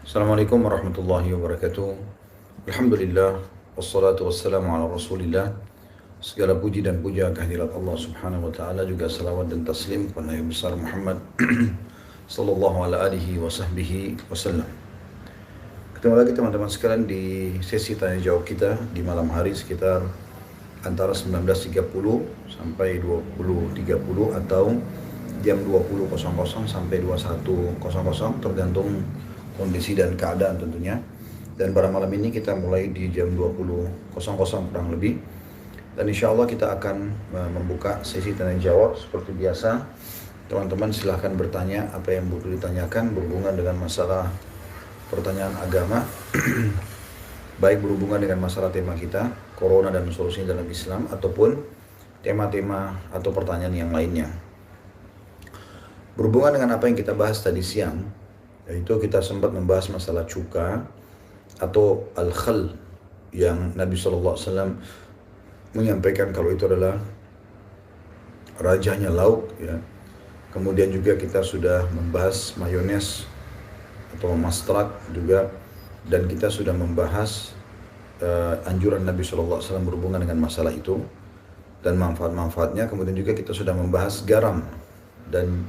Assalamualaikum warahmatullahi wabarakatuh. Alhamdulillah, wassalatu wassalamu ala rasulillah. Segala puji dan puja kehadirat Allah subhanahu wa ta'ala, juga salawat dan taslim kepada Nabi besar Muhammad sallallahu ala alihi wa sahbihi wasallam. Ketemu lagi teman-teman sekalian di sesi tanya jawab kita di malam hari sekitar antara 19.30 sampai 20.30 atau jam 20.00 sampai 21.00 tergantung kondisi dan keadaan tentunya. Dan pada malam ini kita mulai di jam 20.00 kurang lebih. Dan insya Allah kita akan membuka sesi tanya jawab seperti biasa. Teman-teman silahkan bertanya apa yang butuh ditanyakan berhubungan dengan masalah pertanyaan agama, baik berhubungan dengan masalah tema kita, Corona dan solusinya dalam Islam, ataupun tema-tema atau pertanyaan yang lainnya. Berhubungan dengan apa yang kita bahas tadi siang, yaitu kita sempat membahas masalah cuka atau al-khal yang Nabi SAW menyampaikan kalau itu adalah rajanya lauk, ya. Kemudian juga kita sudah membahas mayones atau mustard juga, dan kita sudah membahas anjuran Nabi SAW berhubungan dengan masalah itu dan manfaat-manfaatnya. Kemudian juga kita sudah membahas garam dan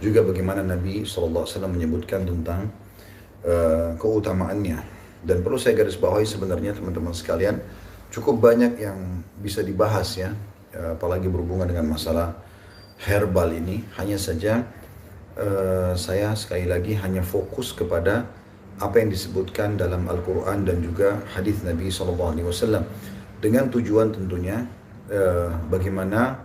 juga bagaimana Nabi SAW menyebutkan tentang keutamaannya. Dan perlu saya garis bawahi sebenarnya teman-teman sekalian, cukup banyak yang bisa dibahas ya, apalagi berhubungan dengan masalah herbal ini. Hanya saja saya sekali lagi hanya fokus kepada apa yang disebutkan dalam Al-Quran dan juga hadis Nabi SAW, dengan tujuan tentunya bagaimana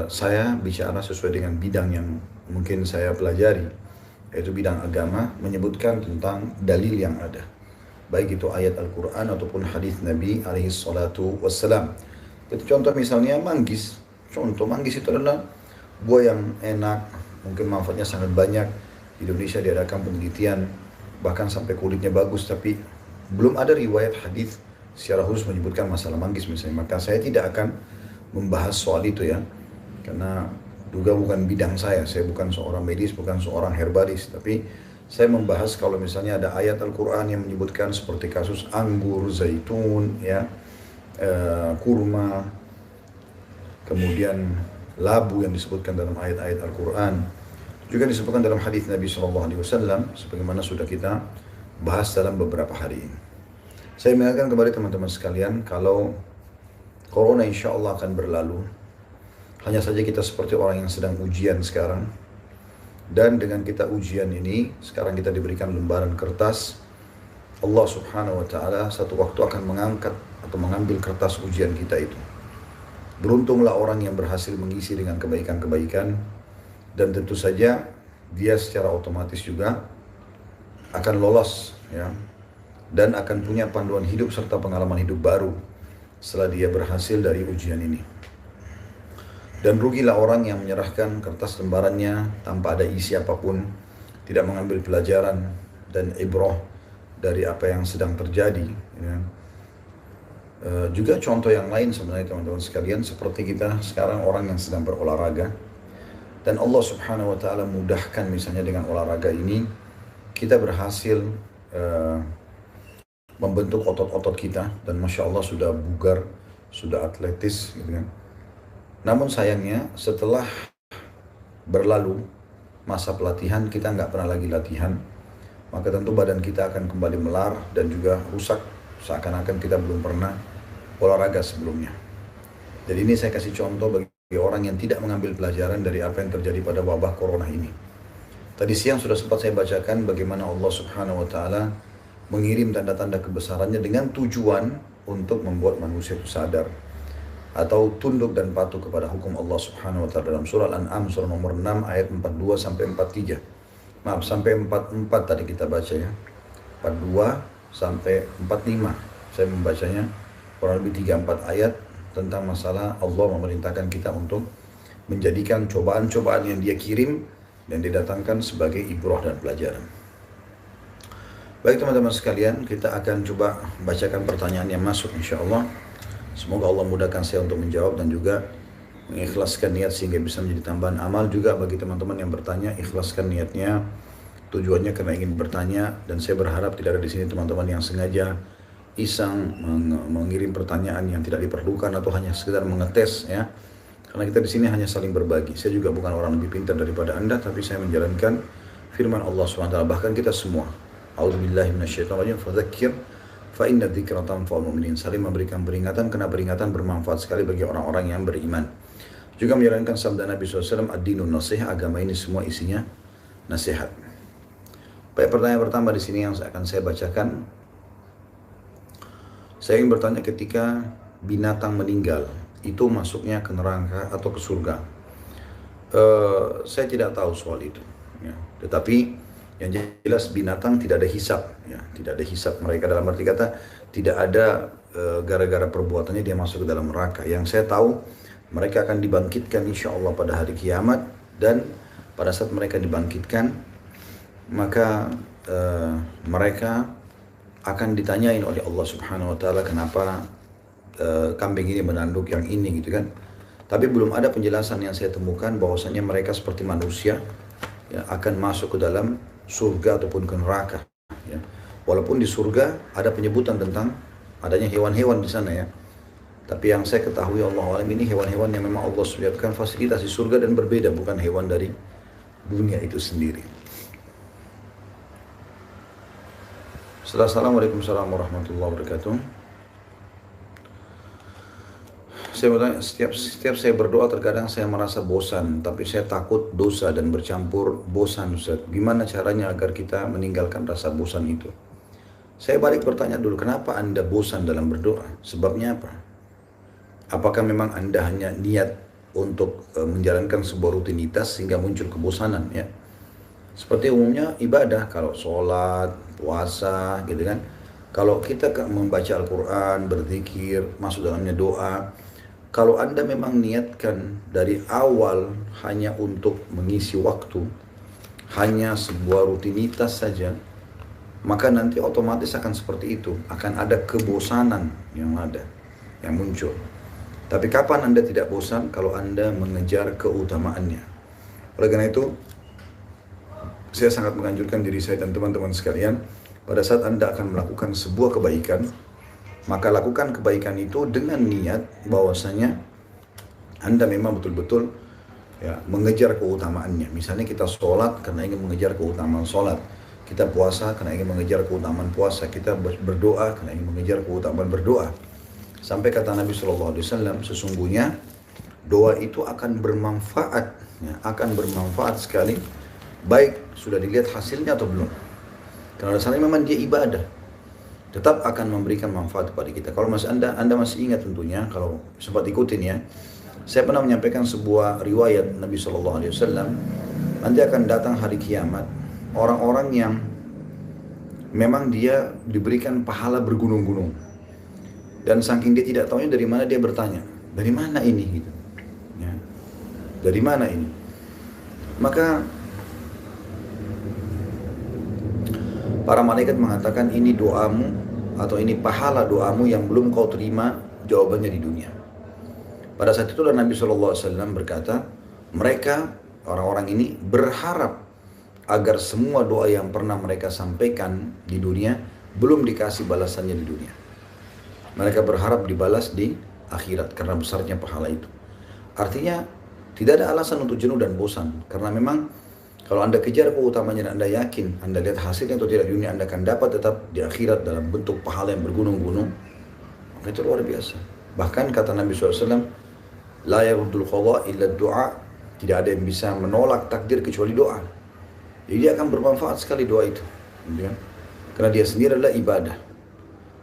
saya bicara sesuai dengan bidang yang mungkin saya pelajari, yaitu bidang agama, menyebutkan tentang dalil yang ada, baik itu ayat Al-Quran ataupun hadis Nabi SAW. Itu contoh misalnya manggis. Contoh manggis itu adalah buah yang enak, mungkin manfaatnya sangat banyak. Di Indonesia diadakan penelitian, bahkan sampai kulitnya bagus, tapi belum ada riwayat hadis secara khusus menyebutkan masalah manggis misalnya. Maka saya tidak akan membahas soal itu ya, karena juga bukan bidang saya bukan seorang medis, bukan seorang herbalis, tapi saya membahas kalau misalnya ada ayat Al-Quran yang menyebutkan seperti kasus anggur, zaitun, ya, kurma, kemudian labu yang disebutkan dalam ayat-ayat Al-Quran, juga disebutkan dalam hadis Nabi SAW, sebagaimana sudah kita bahas dalam beberapa hari ini. Saya mengingatkan kepada teman-teman sekalian, kalau Corona insya Allah akan berlalu. Hanya saja kita seperti orang yang sedang ujian sekarang. Dan dengan kita ujian ini, sekarang kita diberikan lembaran kertas. Allah Subhanahu wa Ta'ala satu waktu akan mengangkat atau mengambil kertas ujian kita itu. Beruntunglah orang yang berhasil mengisi dengan kebaikan-kebaikan, dan tentu saja dia secara otomatis juga akan lolos ya, dan akan punya panduan hidup serta pengalaman hidup baru setelah dia berhasil dari ujian ini. Dan rugilah orang yang menyerahkan kertas lembarannya tanpa ada isi apapun, tidak mengambil pelajaran dan ibrah dari apa yang sedang terjadi ya. Juga contoh yang lain sebenarnya teman-teman sekalian, seperti kita sekarang orang yang sedang berolahraga, dan Allah Subhanahu wa Ta'ala mudahkan misalnya dengan olahraga ini kita berhasil membentuk otot-otot kita, dan Masya Allah sudah bugar, sudah atletis gitu kan. Namun sayangnya setelah berlalu masa pelatihan, kita nggak pernah lagi latihan, maka tentu badan kita akan kembali melar dan juga rusak, seakan-akan kita belum pernah olahraga sebelumnya. Jadi ini saya kasih contoh bagi orang yang tidak mengambil pelajaran dari apa yang terjadi pada wabah corona ini. Tadi siang sudah sempat saya bacakan bagaimana Allah Subhanahu wa Ta'ala mengirim tanda-tanda kebesarannya dengan tujuan untuk membuat manusia itu sadar atau tunduk dan patuh kepada hukum Allah Subhanahu wa Ta'ala dalam surah Al-An'am surah nomor 6 ayat 42 sampai 43. Maaf, sampai 44 tadi kita baca ya. 42 sampai 45. Saya membacanya kurang lebih 3-4 ayat tentang masalah Allah memerintahkan kita untuk menjadikan cobaan-cobaan yang dia kirim dan didatangkan sebagai ibrah dan pelajaran. Baik teman-teman sekalian, kita akan coba bacakan pertanyaan yang masuk insya Allah. Semoga Allah mudahkan saya untuk menjawab dan juga mengikhlaskan niat sehingga bisa menjadi tambahan amal. Juga bagi teman-teman yang bertanya, ikhlaskan niatnya tujuannya karena ingin bertanya, dan saya berharap tidak ada di sini teman-teman yang sengaja iseng mengirim pertanyaan yang tidak diperlukan atau hanya sekedar mengetes ya. Karena kita di sini hanya saling berbagi. Saya juga bukan orang lebih pintar daripada Anda, tapi saya menjalankan firman Allah SWT. Bahkan kita semua. A'udzubillahi minasyaitonir rajim. Fadzakir fa inna dzikra tanfa'ul mu'minin. Saling memberikan peringatan karena peringatan bermanfaat sekali bagi orang-orang yang beriman. Juga menjalankan sabda Nabi SAW, ad-dinun nasihat, agama ini semua isinya nasihat. Baik, pertanyaan pertama di sini yang akan saya bacakan. Saya ingin bertanya, ketika binatang meninggal, itu masuknya ke neraka atau ke surga? Saya tidak tahu soal itu. Ya. Tetapi yang jelas binatang tidak ada hisab. Ya. Tidak ada hisab mereka, dalam arti kata tidak ada gara-gara perbuatannya dia masuk ke dalam neraka. Yang saya tahu, mereka akan dibangkitkan insya Allah pada hari kiamat, dan pada saat mereka dibangkitkan maka mereka akan ditanyain oleh Allah Subhanahu Wa Taala, kenapa kambing ini menanduk yang ini gitu kan. Tapi belum ada penjelasan yang saya temukan bahwasanya mereka seperti manusia ya, akan masuk ke dalam surga ataupun ke neraka ya. Walaupun di surga ada penyebutan tentang adanya hewan-hewan di sana ya. Tapi yang saya ketahui Allah alam, ini hewan-hewan yang memang Allah sediakan fasilitas di surga dan berbeda, bukan hewan dari dunia itu sendiri. Assalamualaikum warahmatullahi wabarakatuh. Saya bertanya, setiap saya berdoa terkadang saya merasa bosan, tapi saya takut dosa dan bercampur bosan, Ustaz. Gimana caranya agar kita meninggalkan rasa bosan itu? Saya balik bertanya dulu, kenapa Anda bosan dalam berdoa? Sebabnya apa? Apakah memang Anda hanya niat untuk menjalankan sebuah rutinitas sehingga muncul kebosanan ya? Seperti umumnya ibadah, kalau sholat, puasa gitu kan. Kalau kita membaca Al-Quran, berzikir, masuk dalamnya doa, kalau Anda memang niatkan dari awal hanya untuk mengisi waktu, hanya sebuah rutinitas saja, maka nanti otomatis akan seperti itu. Akan ada kebosanan yang muncul. Tapi kapan Anda tidak bosan? Kalau Anda mengejar keutamaannya. Oleh karena itu, saya sangat menganjurkan diri saya dan teman-teman sekalian, pada saat Anda akan melakukan sebuah kebaikan, maka lakukan kebaikan itu dengan niat bahwasanya Anda memang betul-betul ya, mengejar keutamaannya. Misalnya kita sholat karena ingin mengejar keutamaan sholat. Kita puasa karena ingin mengejar keutamaan puasa. Kita berdoa karena ingin mengejar keutamaan berdoa. Sampai kata Nabi SAW, sesungguhnya doa itu akan bermanfaat, ya, akan bermanfaat sekali, baik sudah dilihat hasilnya atau belum. Karena dasarnya memang dia ibadah, tetap akan memberikan manfaat kepada kita. Kalau masih Anda masih ingat tentunya, kalau sempat ikutin ya, saya pernah menyampaikan sebuah riwayat Nabi SAW, nanti akan datang hari kiamat, orang-orang yang memang dia diberikan pahala bergunung-gunung. Dan saking dia tidak tahunya dari mana, dia bertanya, dari mana ini gitu. Ya. Dari mana ini? Maka para malaikat mengatakan, ini doamu atau ini pahala doamu yang belum kau terima jawabannya di dunia. Pada saat itu Nabi SAW berkata, mereka orang-orang ini berharap agar semua doa yang pernah mereka sampaikan di dunia belum dikasih balasannya di dunia. Mereka berharap dibalas di akhirat karena besarnya pahala itu. Artinya tidak ada alasan untuk jenuh dan bosan, karena memang kalau Anda kejar keutamanya dan Anda yakin, Anda lihat hasilnya atau tidak di dunia, Anda akan dapat tetap di akhirat dalam bentuk pahala yang bergunung-gunung. Maka itu luar biasa. Bahkan kata Nabi SAW, la yaruddul qadha illa du'a, tidak ada yang bisa menolak takdir kecuali doa. Jadi dia akan bermanfaat sekali doa itu, karena dia sendiri adalah ibadah.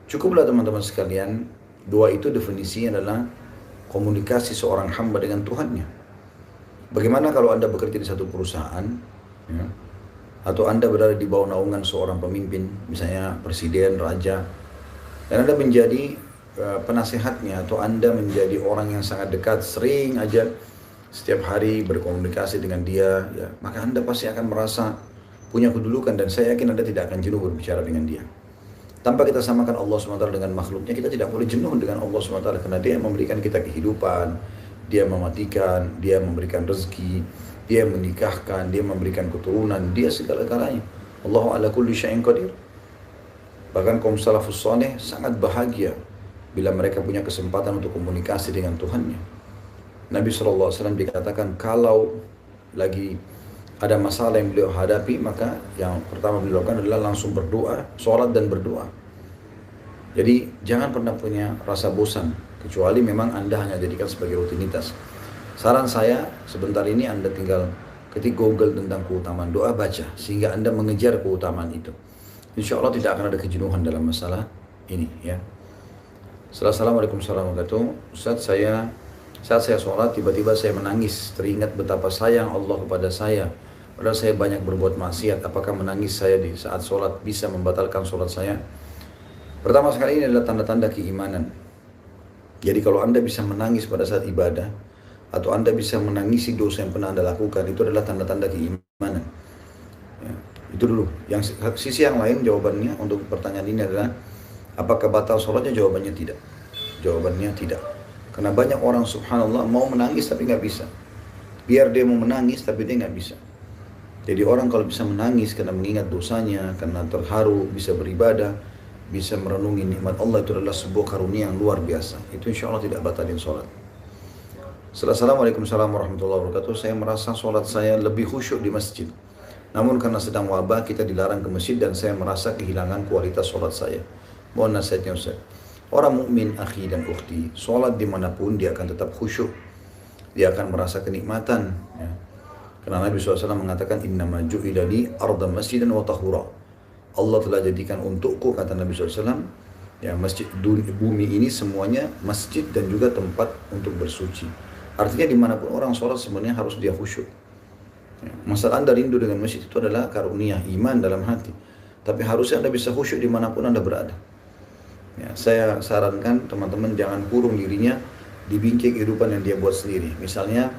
Cukuplah teman-teman sekalian, doa itu definisinya adalah komunikasi seorang hamba dengan Tuhannya. Bagaimana kalau Anda bekerja di satu perusahaan, ya, atau Anda berada di bawah naungan seorang pemimpin, misalnya presiden, raja, dan Anda menjadi penasehatnya, atau Anda menjadi orang yang sangat dekat, sering aja setiap hari berkomunikasi dengan dia, ya, maka Anda pasti akan merasa punya kedudukan, dan saya yakin Anda tidak akan jenuh berbicara dengan dia. Tanpa kita samakan Allah SWT dengan makhluknya, kita tidak boleh jenuh dengan Allah SWT, karena dia memberikan kita kehidupan, dia mematikan, dia memberikan rezeki, dia menikahkan, dia memberikan keturunan, dia segala-galanya. Allahu ala kulli syai'in qadir. Bahkan kaum salafus saleh sangat bahagia bila mereka punya kesempatan untuk komunikasi dengan Tuhannya. Nabi SAW dikatakan kalau lagi ada masalah yang beliau hadapi, maka yang pertama beliau lakukan adalah langsung berdoa, sholat dan berdoa. Jadi jangan pernah punya rasa bosan, kecuali memang Anda hanya jadikan sebagai rutinitas. Saran saya, sebentar ini Anda tinggal ketik Google tentang keutamaan doa, baca, sehingga Anda mengejar keutamaan itu. Insya Allah tidak akan ada kejenuhan dalam masalah ini, ya. Assalamualaikum warahmatullahi wabarakatuh. Ustaz, saat saya sholat, tiba-tiba saya menangis, teringat betapa sayang Allah kepada saya. Padahal saya banyak berbuat maksiat. Apakah menangis saya di saat sholat bisa membatalkan sholat saya? Pertama sekali, ini adalah tanda-tanda keimanan. Jadi kalau Anda bisa menangis pada saat ibadah, atau Anda bisa menangisi dosa yang pernah Anda lakukan, itu adalah tanda-tanda keimanan. Ya, itu dulu. Yang sisi yang lain jawabannya untuk pertanyaan ini adalah, apakah batal sholatnya? Jawabannya tidak. Jawabannya tidak. Karena banyak orang subhanallah mau menangis tapi nggak bisa. Biar dia mau menangis tapi dia nggak bisa. Jadi orang kalau bisa menangis karena mengingat dosanya, karena terharu, bisa beribadah, bisa merenungi nikmat Allah, itu adalah sebuah karunia yang luar biasa. Itu insya Allah tidak batalin sholat. Assalamualaikum warahmatullahi wabarakatuh. Saya merasa sholat saya lebih khusyuk di masjid. Namun karena sedang wabah, kita dilarang ke masjid dan saya merasa kehilangan kualitas sholat saya. Mohon nasihatnya Ustaz. Orang mukmin, akhi dan ukhti, sholat dimanapun dia akan tetap khusyuk. Dia akan merasa kenikmatan. Ya. Karena Nabi SAW mengatakan, innama ju'ila li arda masjidan wa tahura. Allah telah jadikan untukku, kata Nabi SAW, ya, masjid bumi ini semuanya masjid dan juga tempat untuk bersuci. Artinya dimanapun orang sholat sebenarnya harus dia khusyuk. Ya. Masalah Anda rindu dengan masjid itu adalah karunia iman dalam hati. Tapi harusnya Anda bisa khusyuk dimanapun Anda berada. Ya, saya sarankan teman-teman jangan kurung dirinya di bingkai kehidupan yang dia buat sendiri. Misalnya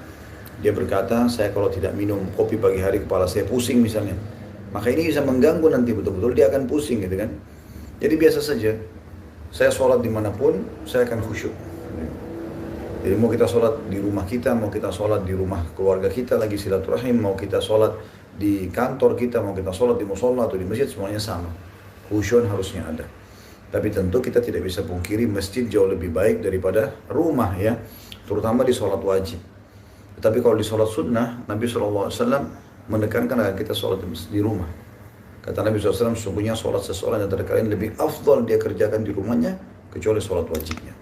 dia berkata, saya kalau tidak minum kopi pagi hari kepala saya pusing misalnya. Maka ini bisa mengganggu nanti, betul-betul dia akan pusing gitu kan. Jadi biasa saja, saya sholat dimanapun, saya akan khusyuk. Jadi mau kita sholat di rumah kita, mau kita sholat di rumah keluarga kita lagi silaturahim, mau kita sholat di kantor kita, mau kita sholat di musola atau di masjid, semuanya sama. Khusyuk harusnya ada. Tapi tentu kita tidak bisa pungkiri masjid jauh lebih baik daripada rumah, ya, terutama di sholat wajib. Tapi kalau di sholat sunnah, Nabi SAW menekankan agar kita sholat di rumah. Kata Nabi SAW, sesungguhnya sholat seseorang yang kalian lebih afdal dia kerjakan di rumahnya, kecuali sholat wajibnya.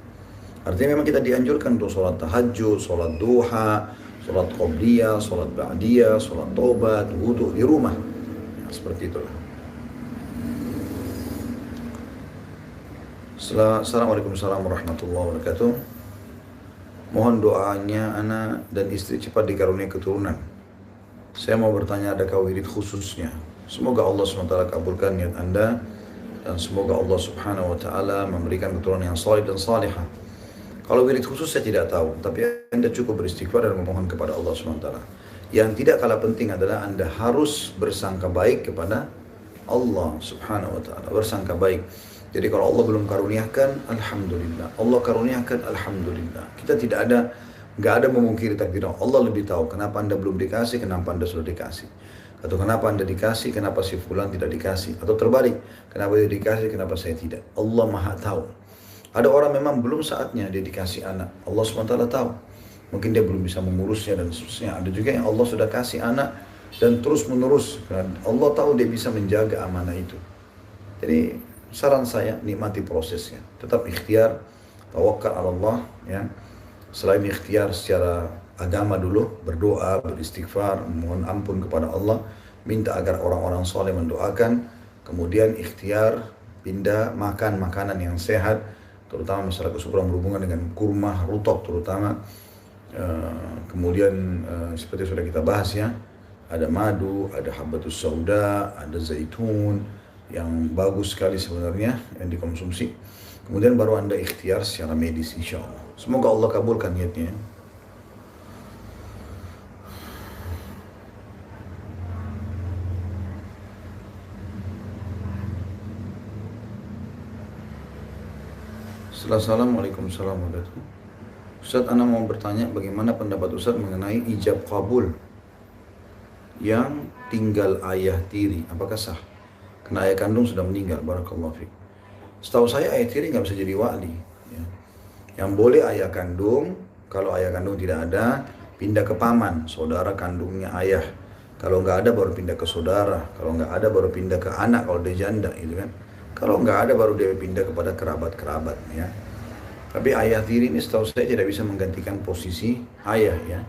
Artinya memang kita dianjurkan untuk sholat tahajud, sholat duha, sholat qobliyah, sholat ba'diyah, sholat tobat, wudhu di rumah. Ya, seperti itulah. Assalamualaikum warahmatullahi wabarakatuh. Mohon doanya anak dan istri cepat dikaruniai keturunan. Saya mau bertanya, adakah wirid khususnya? Semoga Allah SWT kabulkan niat Anda dan semoga Allah Subhanahu wa taala memberikan keturunan yang saleh dan salihah. Kalau wirid khusus saya tidak tahu, tapi Anda cukup beristighfar dan memohon kepada Allah SWT. Yang tidak kalah penting adalah Anda harus bersangka baik kepada Allah Subhanahu wa taala, bersangka baik. Jadi kalau Allah belum karuniakan, alhamdulillah. Allah karuniakan, alhamdulillah. Kita nggak ada memungkiri takdir Allah. Lebih tahu kenapa Anda belum dikasih, kenapa Anda sudah dikasih. Atau kenapa Anda dikasih, kenapa si fulan tidak dikasih. Atau terbalik, kenapa dia dikasih, kenapa saya tidak. Allah maha tahu. Ada orang memang belum saatnya dia dikasih anak. Allah SWT tahu. Mungkin dia belum bisa mengurusnya dan seterusnya. Ada juga yang Allah sudah kasih anak dan terus menerus. Allah tahu dia bisa menjaga amanah itu. Jadi saran saya, nikmati prosesnya. Tetap ikhtiar, tawakal ala Allah, ya. Selain ikhtiar secara agama dulu, berdoa, beristighfar, mohon ampun kepada Allah, minta agar orang-orang soleh mendoakan, kemudian ikhtiar, pindah makan makanan yang sehat, terutama masalah kesuburan berhubungan dengan kurma, rutab terutama. Kemudian seperti sudah kita bahas ya, ada madu, ada habbatus sauda, ada zaitun, yang bagus sekali sebenarnya yang dikonsumsi. Kemudian baru Anda ikhtiar secara medis insya Allah. Semoga Allah kabulkan niatnya. Assalamualaikum warahmatullahi wabarakatuh. Ustaz, Ana mau bertanya bagaimana pendapat Ustaz mengenai ijab kabul yang tinggal ayah tiri, apakah sah? Karena ayah kandung sudah meninggal, barakallahu fiik. Setahu saya ayah tiri nggak bisa jadi wali. Ya. Yang boleh ayah kandung, kalau ayah kandung tidak ada, pindah ke paman, saudara kandungnya ayah. Kalau nggak ada baru pindah ke saudara, kalau nggak ada baru pindah ke anak kalau dia janda, gitu kan. Kalau nggak ada baru dia pindah kepada kerabat-kerabat, ya. Tapi ayah tiri ini setahu saya tidak bisa menggantikan posisi ayah, ya.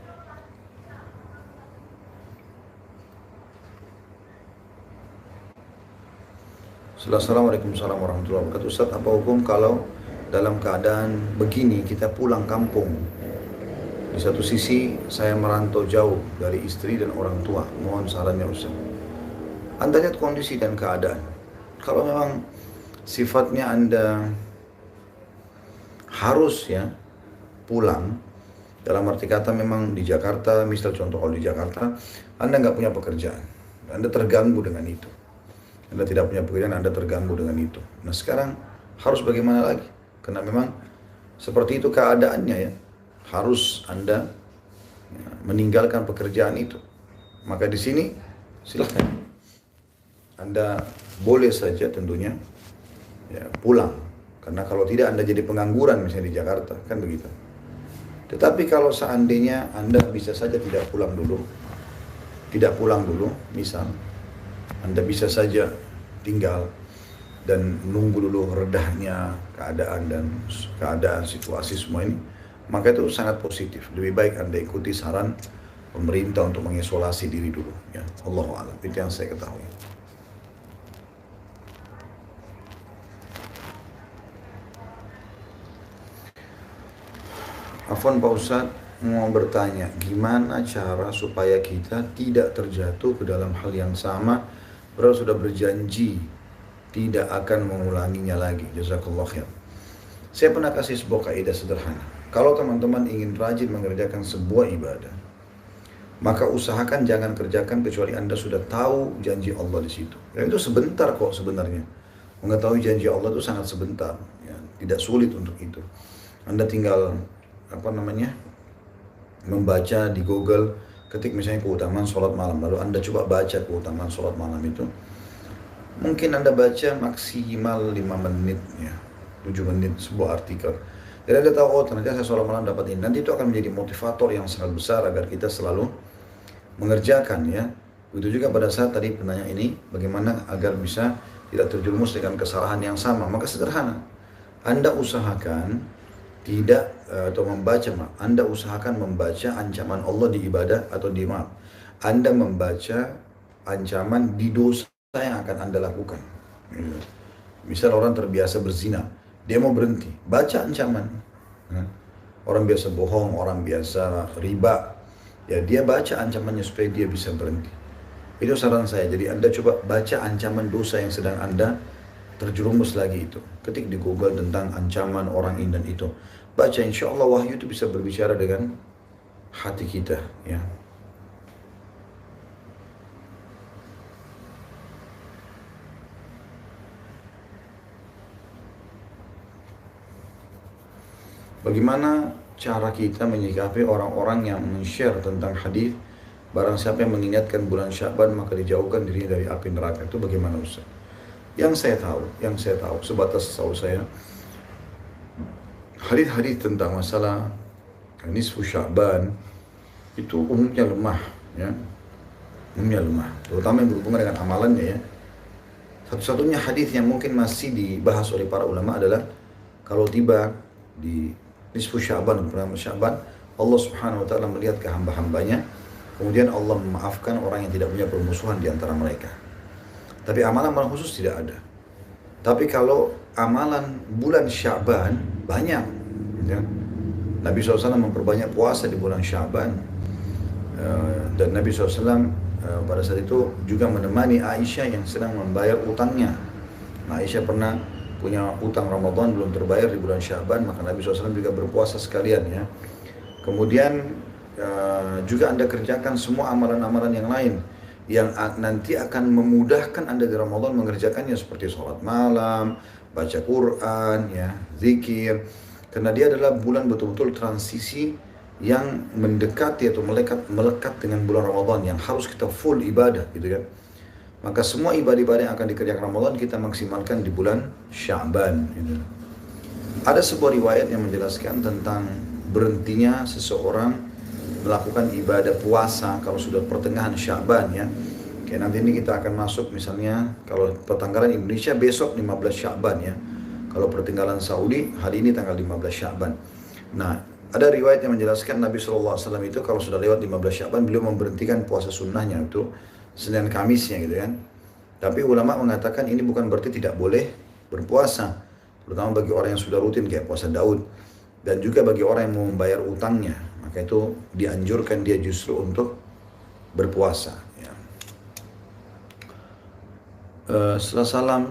Assalamualaikum warahmatullahi wabarakatuh. Ustaz, apa hukum kalau dalam keadaan begini kita pulang kampung? Di satu sisi saya merantau jauh dari istri dan orang tua. Mohon sarannya Ustaz. Anda lihat kondisi dan keadaan. Kalau memang sifatnya Anda harus ya pulang, dalam arti kata memang di Jakarta, misal contoh kalau di Jakarta, Anda nggak punya pekerjaan, Anda terganggu dengan itu. Anda tidak punya pekerjaan, Anda terganggu dengan itu. Nah sekarang harus bagaimana lagi? Karena memang seperti itu keadaannya ya. Harus Anda ya, meninggalkan pekerjaan itu. Maka di sini silahkan. Anda boleh saja tentunya ya, pulang. Karena kalau tidak Anda jadi pengangguran misalnya di Jakarta, kan begitu. Tetapi kalau seandainya Anda bisa saja tidak pulang dulu, misal Anda bisa saja tinggal dan menunggu dulu redahnya keadaan situasi semua ini, maka itu sangat positif. Lebih baik Anda ikuti saran pemerintah untuk mengisolasi diri dulu. Ya, Allahu a'lam. Itu yang saya ketahui. Afwan Pak Ustadz, mau bertanya, gimana cara supaya kita tidak terjatuh ke dalam hal yang sama, padahal sudah berjanji tidak akan mengulanginya lagi. Jazakallah khair. Saya pernah kasih sebuah kaidah sederhana. Kalau teman-teman ingin rajin mengerjakan sebuah ibadah, maka usahakan jangan kerjakan kecuali Anda sudah tahu janji Allah di situ. Dan itu sebentar kok sebenarnya. Mengetahui janji Allah itu sangat sebentar, ya, tidak sulit untuk itu. Anda tinggal membaca di Google, ketik misalnya keutamaan sholat malam, lalu Anda coba baca keutamaan sholat malam itu. Mungkin Anda baca maksimal 5 menit, ya, 7 menit sebuah artikel. Jadi Anda tahu, oh ternyata saya sholat malam dapat ini. Nanti itu akan menjadi motivator yang sangat besar agar kita selalu mengerjakan, ya. Begitu juga pada saat tadi penanya ini, bagaimana agar bisa tidak terjerumus dengan kesalahan yang sama. Maka sederhana, Anda usahakan Anda usahakan membaca ancaman Allah di ibadah atau di maaf. Anda membaca ancaman di dosa yang akan Anda lakukan. Misal orang terbiasa berzina, dia mau berhenti, baca ancaman. Orang biasa bohong, orang biasa riba, ya dia baca ancamannya supaya dia bisa berhenti. Itu saran saya. Jadi Anda coba baca ancaman dosa yang sedang Anda terjerumus lagi itu. Ketik di Google tentang ancaman orang ini dan itu. Baca, insya Allah wahyu itu bisa berbicara dengan hati kita, ya. Bagaimana cara kita menyikapi orang-orang yang men-share tentang hadis, barang siapa yang mengingatkan bulan Sya'ban maka dijauhkan dirinya dari api neraka, itu bagaimana Ustaz? Yang saya tahu, sebatas tahu saya, hadis-hadis tentang masalah nisfu Sya'ban itu umumnya lemah, ya. Umumnya lemah, terutama yang berhubungan dengan amalannya, ya. Satu-satunya hadis yang mungkin masih dibahas oleh para ulama adalah kalau tiba di nisfu Sya'ban, bulan Sya'ban, Allah Subhanahu wa taala melihat ke hamba-hambanya, kemudian Allah memaafkan orang yang tidak punya permusuhan di antara mereka. Tapi amalan-amalan khusus tidak ada. Tapi kalau amalan bulan Sya'ban banyak, ya. Nabi SAW memperbanyak puasa di bulan Sya'ban, dan Nabi SAW pada saat itu juga menemani Aisyah yang sedang membayar utangnya. Nah, Aisyah pernah punya utang Ramadan belum terbayar di bulan Sya'ban, maka Nabi SAW juga berpuasa sekalian, ya. Kemudian juga Anda kerjakan semua amalan-amalan yang lain yang nanti akan memudahkan Anda di Ramadan mengerjakannya, seperti sholat malam, baca Quran, ya, zikir. Karena dia adalah bulan betul-betul transisi yang mendekati atau melekat dengan bulan Ramadan yang harus kita full ibadah gitu kan. Maka semua ibadah-ibadah yang akan dikerjakan Ramadan kita maksimalkan di bulan Sya'ban gitu. Ada sebuah riwayat yang menjelaskan tentang berhentinya seseorang melakukan ibadah puasa kalau sudah pertengahan Sya'ban ya. Kayak nanti ini kita akan masuk misalnya kalau pertanggalan Indonesia besok 15 Sya'ban ya. Kalau pertanggalan Saudi hari ini tanggal 15 Sya'ban. Nah, ada riwayat yang menjelaskan Nabi SAW itu kalau sudah lewat 15 Sya'ban beliau memberhentikan puasa sunnahnya itu Senin Kamisnya gitu kan. Tapi ulama mengatakan ini bukan berarti tidak boleh berpuasa. Terutama bagi orang yang sudah rutin kayak puasa Daud. Dan juga bagi orang yang mau membayar utangnya. Maka itu dianjurkan dia justru untuk berpuasa. Ya. Setelah salam,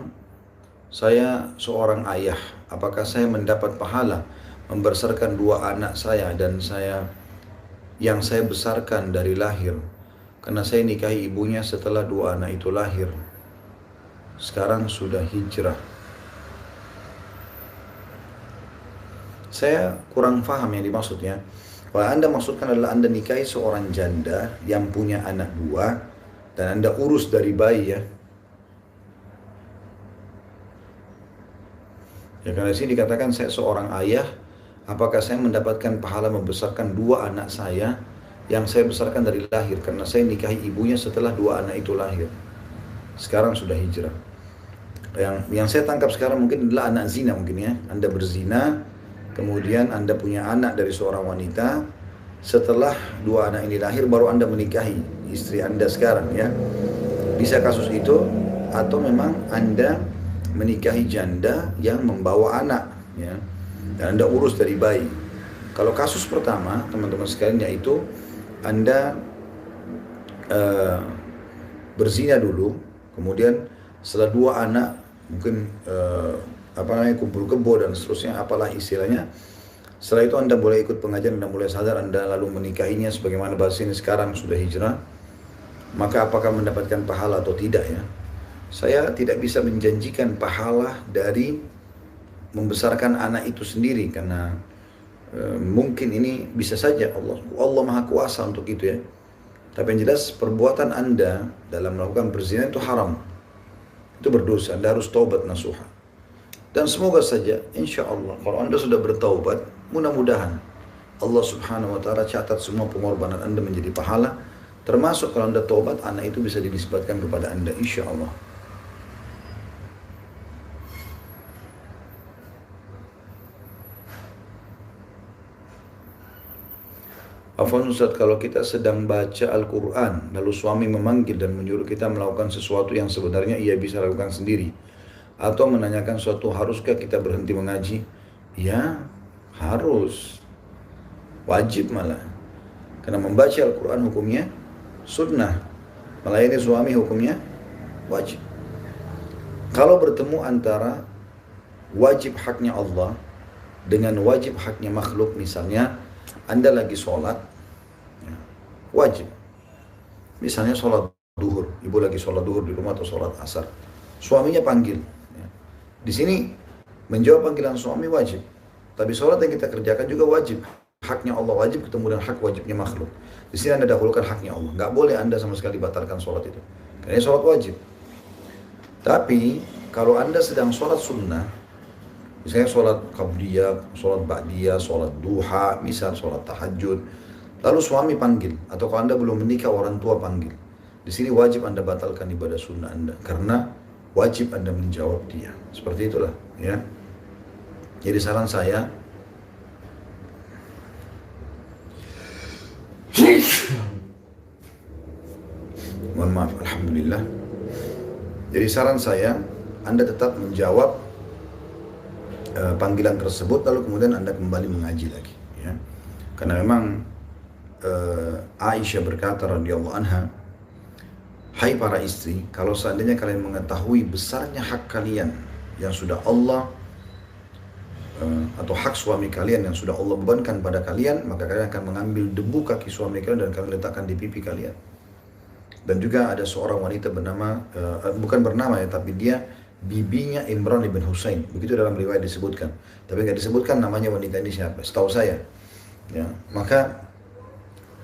saya seorang ayah. Apakah saya mendapat pahala membesarkan dua anak saya dan yang saya besarkan dari lahir? Karena saya nikahi ibunya setelah dua anak itu lahir. Sekarang sudah hijrah. Saya kurang paham yang dimaksudnya. Kalau Anda maksudkan adalah Anda nikahi seorang janda yang punya anak dua dan Anda urus dari bayi ya. Ya karena di sini dikatakan saya seorang ayah, apakah saya mendapatkan pahala membesarkan dua anak saya yang saya besarkan dari lahir karena saya nikahi ibunya setelah dua anak itu lahir. Sekarang sudah hijrah. Yang saya tangkap sekarang mungkin adalah anak zina mungkin ya. Anda berzina, kemudian Anda punya anak dari seorang wanita, setelah dua anak ini lahir baru Anda menikahi istri Anda sekarang ya. Bisa kasus itu atau memang Anda menikahi janda yang membawa anak ya. Dan Anda urus dari bayi. Kalau kasus pertama teman-teman sekalian yaitu Anda berzina dulu, kemudian setelah dua anak mungkin kumpul kebo dan seterusnya apalah istilahnya. Setelah itu Anda boleh ikut pengajian dan mulai sadar Anda lalu menikahinya sebagaimana bahasa ini sekarang sudah hijrah. Maka apakah mendapatkan pahala atau tidak ya? Saya tidak bisa menjanjikan pahala dari membesarkan anak itu sendiri karena mungkin ini bisa saja Allah Maha Kuasa untuk itu ya. Tapi yang jelas perbuatan Anda dalam melakukan perzinahan itu haram. Itu berdosa, Anda harus taubat nasuha. Dan semoga saja insya Allah kalau Anda sudah bertaubat, mudah-mudahan Allah Subhanahu wa taala catat semua pengorbanan Anda menjadi pahala, termasuk kalau Anda taubat anak itu bisa dinisbatkan kepada Anda insya Allah. Afwan Ustaz, kalau kita sedang baca Al-Quran, lalu suami memanggil dan menyuruh kita melakukan sesuatu yang sebenarnya ia bisa lakukan sendiri, atau menanyakan suatu haruskah kita berhenti mengaji? Ya, harus. Wajib malah. Karena membaca Al-Quran hukumnya sunnah. Melayani suami hukumnya wajib. Kalau bertemu antara wajib haknya Allah dengan wajib haknya makhluk, misalnya Anda lagi sholat, ya, wajib. Misalnya sholat duhur, ibu lagi sholat duhur di rumah atau sholat asar, suaminya panggil. Ya. Di sini menjawab panggilan suami wajib, tapi sholat yang kita kerjakan juga wajib. Haknya Allah wajib ketemu dengan hak wajibnya makhluk. Di sini Anda dahulukan haknya Allah. Nggak boleh Anda sama sekali batalkan sholat itu, karena ini sholat wajib. Tapi kalau Anda sedang sholat sunnah, misalnya sholat qabliyah, sholat ba'diyah, sholat duha, misal sholat tahajud, lalu suami panggil, atau kalau Anda belum menikah orang tua panggil. Di sini wajib Anda batalkan ibadah sunnah Anda, karena wajib Anda menjawab dia. Seperti itulah, ya. Jadi saran saya, mohon maaf, alhamdulillah. Jadi saran saya, Anda tetap menjawab panggilan tersebut, lalu kemudian Anda kembali mengaji lagi ya. Karena memang Aisyah berkata radhiyallahu anha, hai para istri, kalau seandainya kalian mengetahui besarnya hak kalian yang sudah Allah atau hak suami kalian yang sudah Allah bebankan pada kalian, maka kalian akan mengambil debu kaki suami kalian dan kalian letakkan di pipi kalian. Dan juga ada seorang wanita bernama bukan bernama ya, tapi dia bibinya Imran ibn Husain, begitu dalam riwayat disebutkan. Tapi nggak disebutkan namanya wanita ini siapa. Setahu saya, Ya, maka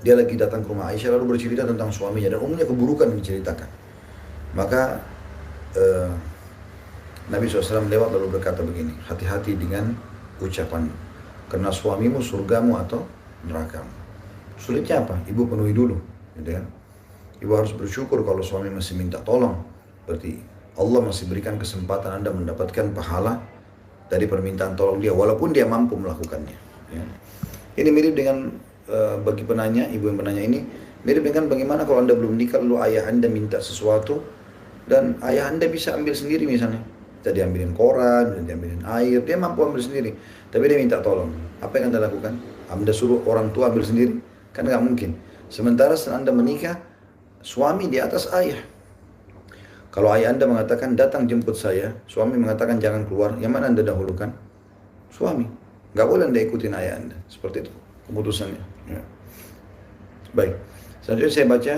dia lagi datang ke rumah Aisyah lalu bercerita tentang suaminya dan umumnya keburukan yang diceritakan. Maka eh, Nabi SAW lewat lalu berkata begini, hati-hati dengan ucapan, karena suamimu surgamu atau nerakamu. Sulitnya apa? Ibu penuhi dulu, gitu kan? Ibu harus bersyukur kalau suami masih minta tolong. Berarti Allah masih berikan kesempatan Anda mendapatkan pahala dari permintaan tolong dia, walaupun dia mampu melakukannya. Ya. Ini mirip dengan bagi penanya, ibu yang penanya ini, mirip dengan bagaimana kalau Anda belum nikah lalu ayah Anda minta sesuatu dan ayah Anda bisa ambil sendiri misalnya. Bisa diambilin koran, bisa diambilin air, dia mampu ambil sendiri. Tapi dia minta tolong. Apa yang Anda lakukan? Anda suruh orang tua ambil sendiri? Kan nggak mungkin. Sementara setelah Anda menikah, suami di atas ayah. Kalau ayah Anda mengatakan datang jemput saya, suami mengatakan jangan keluar, yang mana Anda dahulukan? Suami. Nggak boleh Anda ikutin ayah Anda. Seperti itu keputusannya. Ya. Baik. Selanjutnya saya baca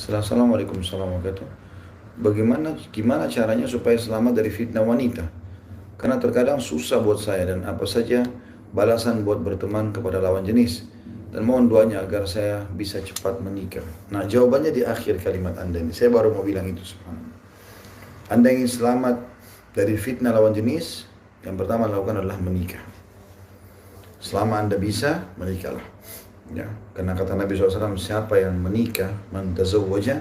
Assalamualaikum warahmatullahi wabarakatuh. Gimana caranya supaya selamat dari fitnah wanita? Karena terkadang susah buat saya dan apa saja balasan buat berteman kepada lawan jenis. Dan mohon doanya agar saya bisa cepat menikah. Nah, jawabannya di akhir kalimat Anda ini. Saya baru mau bilang itu. Anda ingin selamat dari fitnah lawan jenis, yang pertama lakukan adalah menikah. Selama Anda bisa, menikahlah. Ya, karena kata Nabi SAW, siapa yang menikah, man tazawwaja,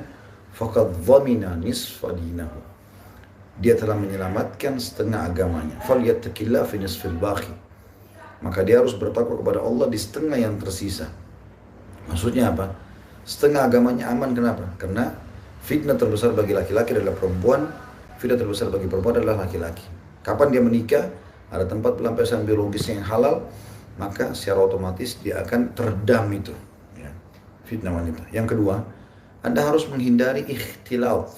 faqad dhamina nisfa dinahu. Dia telah menyelamatkan setengah agamanya. Falyattaqillah fi nisfil baqi. Maka dia harus bertakwa kepada Allah di setengah yang tersisa. Maksudnya apa? Setengah agamanya aman, kenapa? Karena fitnah terbesar bagi laki-laki adalah perempuan, fitnah terbesar bagi perempuan adalah laki-laki. Kapan dia menikah, ada tempat pelampiasan biologisnya yang halal, maka secara otomatis dia akan teredam itu. Ya, fitnah wanita. Yang kedua, Anda harus menghindari ikhtilat,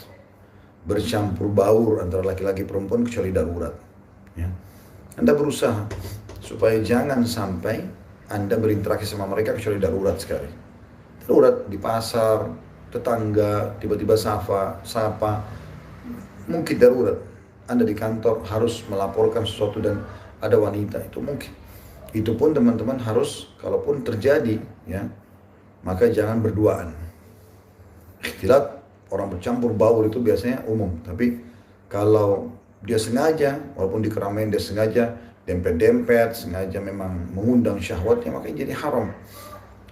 bercampur baur antara laki-laki perempuan kecuali darurat. Ya. Anda berusaha supaya jangan sampai Anda berinteraksi sama mereka kecuali darurat sekali. Darurat di pasar, tetangga, tiba-tiba sapa, mungkin darurat. Anda di kantor harus melaporkan sesuatu dan ada wanita, itu mungkin. Itu pun teman-teman harus, kalaupun terjadi, ya, maka jangan berduaan. Ikhtilat, orang bercampur baur itu biasanya umum. Tapi kalau dia sengaja, walaupun di keramaian dia sengaja dempet-dempet, sengaja memang mengundang syahwatnya, maka ini jadi haram.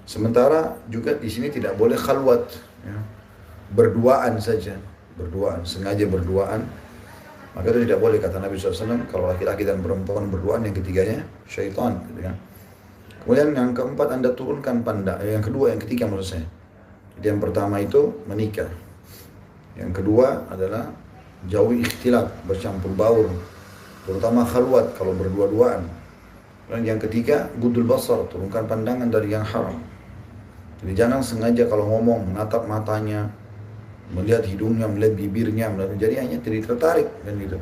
Sementara juga di sini tidak boleh khalwat, ya. Berduaan saja, sengaja berduaan, maka itu tidak boleh. Kata Nabi SAW, kalau laki-laki dan perempuan berduaan, yang ketiganya syaitan, gitu kan. Kemudian yang keempat, Anda turunkan yang ketiga maksud saya. Jadi yang pertama itu menikah. Yang kedua adalah jauhi ikhtilat, bercampur baur, terutama khalwat kalau berdua-duaan. Dan yang ketiga, gudul basar, turunkan pandangan dari yang haram. Jadi jangan sengaja kalau ngomong menatap matanya, melihat hidungnya, melihat bibirnya, jadi hanya tidak tertarik dan gitu.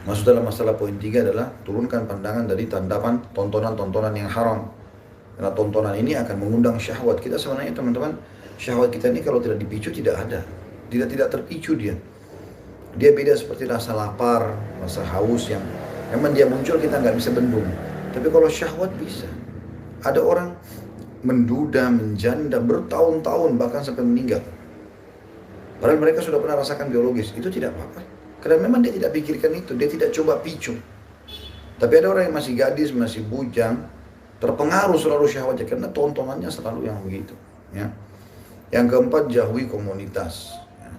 Maksud dalam masalah poin 3 adalah turunkan pandangan dari tanggapan tontonan-tontonan yang haram. Karena tontonan ini akan mengundang syahwat kita. Sebenarnya teman-teman, syahwat kita ini kalau tidak dipicu tidak ada, tidak terpicu dia. Dia beda seperti rasa lapar, rasa haus yang memang dia muncul kita nggak bisa bendung. Tapi kalau syahwat bisa. Ada orang menduda, menjanda bertahun-tahun bahkan sampai meninggal. Padahal mereka sudah pernah rasakan biologis, itu tidak apa-apa. Karena memang dia tidak pikirkan itu, dia tidak coba picu. Tapi ada orang yang masih gadis, masih bujang, terpengaruh selalu syahwatnya karena tontonannya selalu yang begitu. Ya. Yang keempat, jauhi komunitas. Ya.